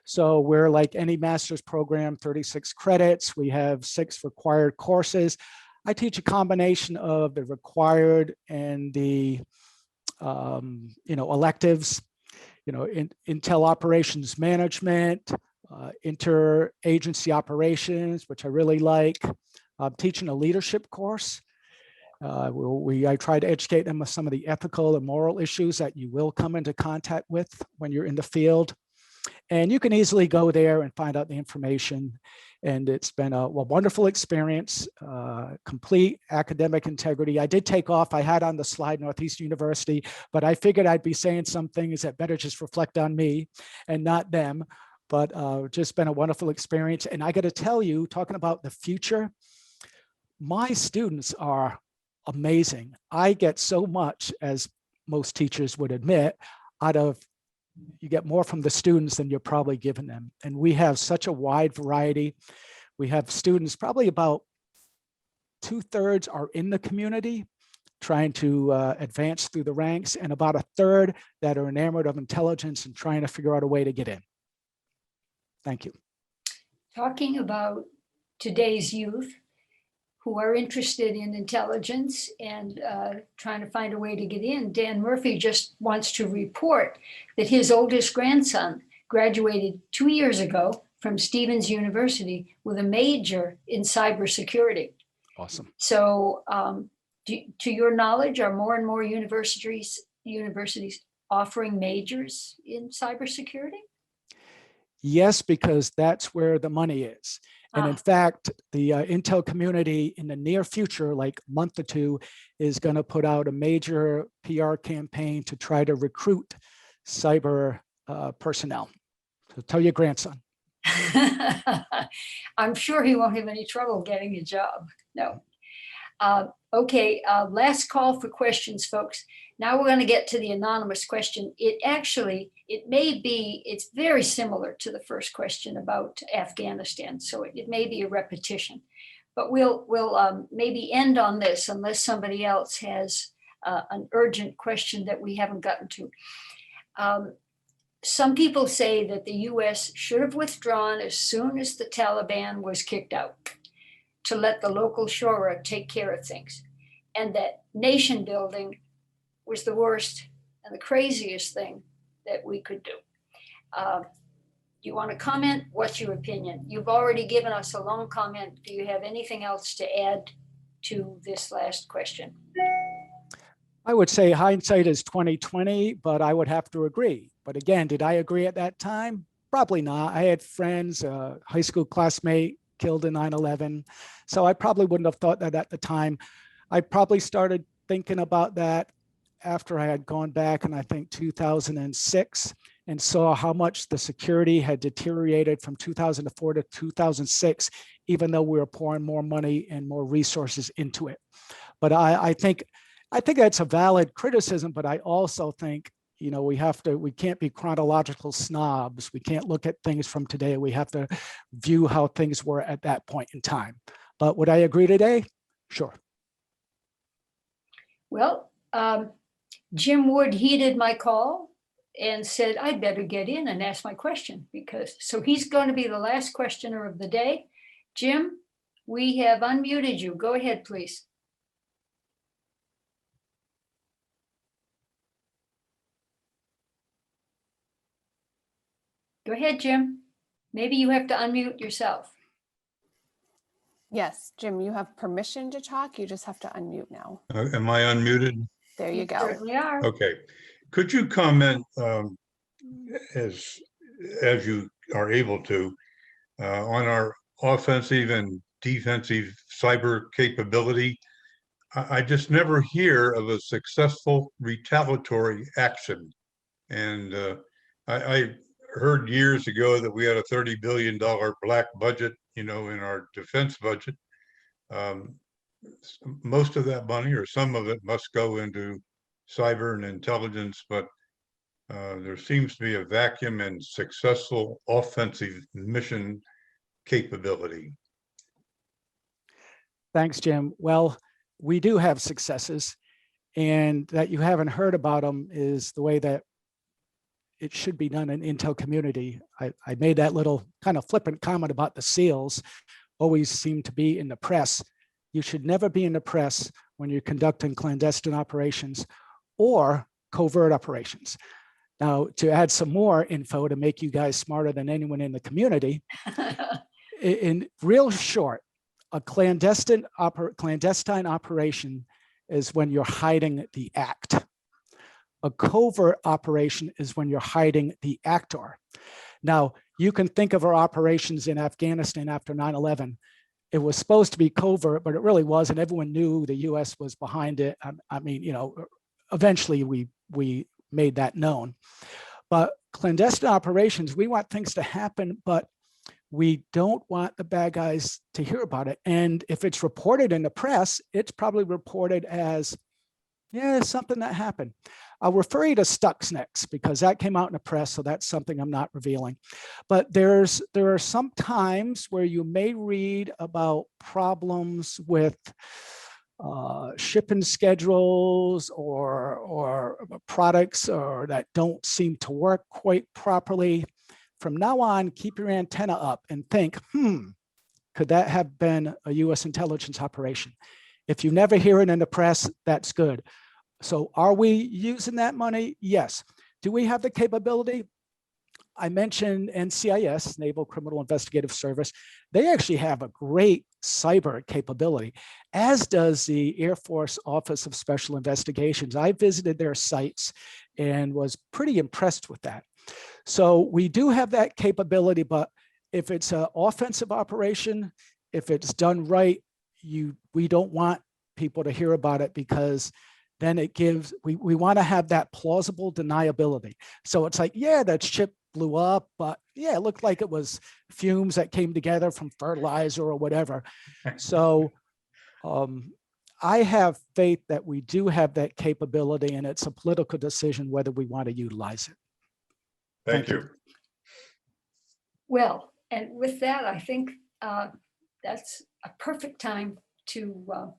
So we're like any master's program, 36 credits. We have 6 required courses. I teach a combination of the required and the electives, intel operations management, interagency operations, which I really like. I'm teaching a leadership course. I try to educate them with some of the ethical and moral issues that you will come into contact with when you're in the field. And you can easily go there and find out the information. And it's been a wonderful experience, complete academic integrity. I did take off. I had on the slide Northeastern University, but I figured I'd be saying some things that better just reflect on me and not them. But just been a wonderful experience. And I got to tell you, talking about the future, my students are amazing. I get so much, as most teachers would admit, you get more from the students than you're probably giving them. And we have such a wide variety. We have students, probably about 2/3 are in the community trying to advance through the ranks, and about 1/3 that are enamored of intelligence and trying to figure out a way to get in. Thank you. Talking about today's youth who are interested in intelligence and trying to find a way to get in, Dan Murphy just wants to report that his oldest grandson graduated 2 years ago from Stevens University with a major in cybersecurity. Awesome. So to your knowledge, are more and more universities offering majors in cybersecurity? Yes, because that's where the money is. And in fact, the Intel community in the near future, like a month or 2, is going to put out a major PR campaign to try to recruit cyber personnel. So tell your grandson. I'm sure he won't have any trouble getting a job. No. Okay, last call for questions, folks. Now we're going to get to the anonymous question. It's very similar to the first question about Afghanistan, so it may be a repetition. But we'll maybe end on this unless somebody else has an urgent question that we haven't gotten to. Some people say that the US should have withdrawn as soon as the Taliban was kicked out to let the local Shura take care of things, and that nation building was the worst and the craziest thing that we could do. Do you want to comment? What's your opinion? You've already given us a long comment. Do you have anything else to add to this last question? I would say hindsight is 2020, but I would have to agree. But again, did I agree at that time? Probably not. I had friends, a high school classmate killed in 9/11. So I probably wouldn't have thought that at the time. I probably started thinking about that after I had gone back in, I think, 2006 and saw how much the security had deteriorated from 2004 to 2006, even though we were pouring more money and more resources into it. But I think that's a valid criticism, but I also think, you know, we can't be chronological snobs. We can't look at things from today. We have to view how things were at that point in time. But would I agree today? Sure. Well, Jim Wood heeded my call and said, I'd better get in and ask my question so he's going to be the last questioner of the day. Jim, we have unmuted you. Go ahead, please. Go ahead, Jim. Maybe you have to unmute yourself. Yes, Jim, you have permission to talk. You just have to unmute now. Am I unmuted? There you go. Certainly are. Okay. Could you comment as you are able to on our offensive and defensive cyber capability? I just never hear of a successful retaliatory action. And I heard years ago that we had a $30 billion black budget, you know, in our defense budget. Most of that money, or some of it, must go into cyber and intelligence, but there seems to be a vacuum in successful offensive mission capability. Thanks, Jim. Well, we do have successes, and that you haven't heard about them is the way that it should be done in intel community. I made that little kind of flippant comment about the SEALs always seem to be in the press. You should never be in the press when you're conducting clandestine operations or covert operations. Now, to add some more info to make you guys smarter than anyone in the community, in real short, a clandestine operation is when you're hiding the act. A covert operation is when you're hiding the actor. Now, you can think of our operations in Afghanistan after 9/11. It was supposed to be covert, but it really wasn't. Everyone knew the US was behind it. I mean, you know, eventually we made that known. But clandestine operations, we want things to happen, but we don't want the bad guys to hear about it. And if it's reported in the press, it's probably reported as, yeah, something that happened. I'll refer you to Stuxnet because that came out in the press, so that's something I'm not revealing. But there are some times where you may read about problems with shipping schedules or products or that don't seem to work quite properly. From now on, keep your antenna up and think, could that have been a US intelligence operation? If you never hear it in the press, that's good. So are we using that money? Yes. Do we have the capability? I mentioned NCIS, Naval Criminal Investigative Service. They actually have a great cyber capability, as does the Air Force Office of Special Investigations. I visited their sites and was pretty impressed with that. So we do have that capability, but if it's an offensive operation, if it's done right, we don't want people to hear about it because then it gives, we want to have that plausible deniability. So it's like, yeah, that ship blew up, but yeah, it looked like it was fumes that came together from fertilizer or whatever. So I have faith that we do have that capability, and it's a political decision whether we want to utilize it. Thank you. Well, and with that, I think that's a perfect time to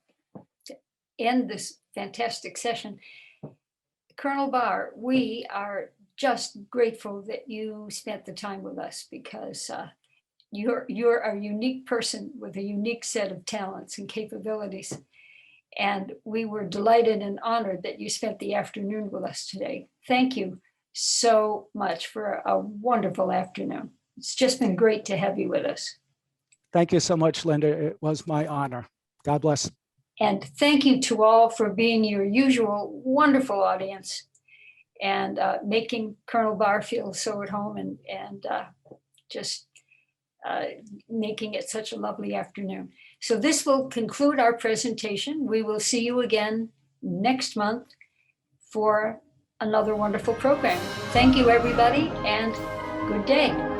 end this fantastic session. Colonel Barr, we are just grateful that you spent the time with us because you're a unique person with a unique set of talents and capabilities. And we were delighted and honored that you spent the afternoon with us today. Thank you so much for a wonderful afternoon. It's just been great to have you with us. Thank you so much, Linda. It was my honor. God bless. And thank you to all for being your usual wonderful audience and making Colonel Barr feel so at home and just making it such a lovely afternoon. So this will conclude our presentation. We will see you again next month for another wonderful program. Thank you, everybody, and good day.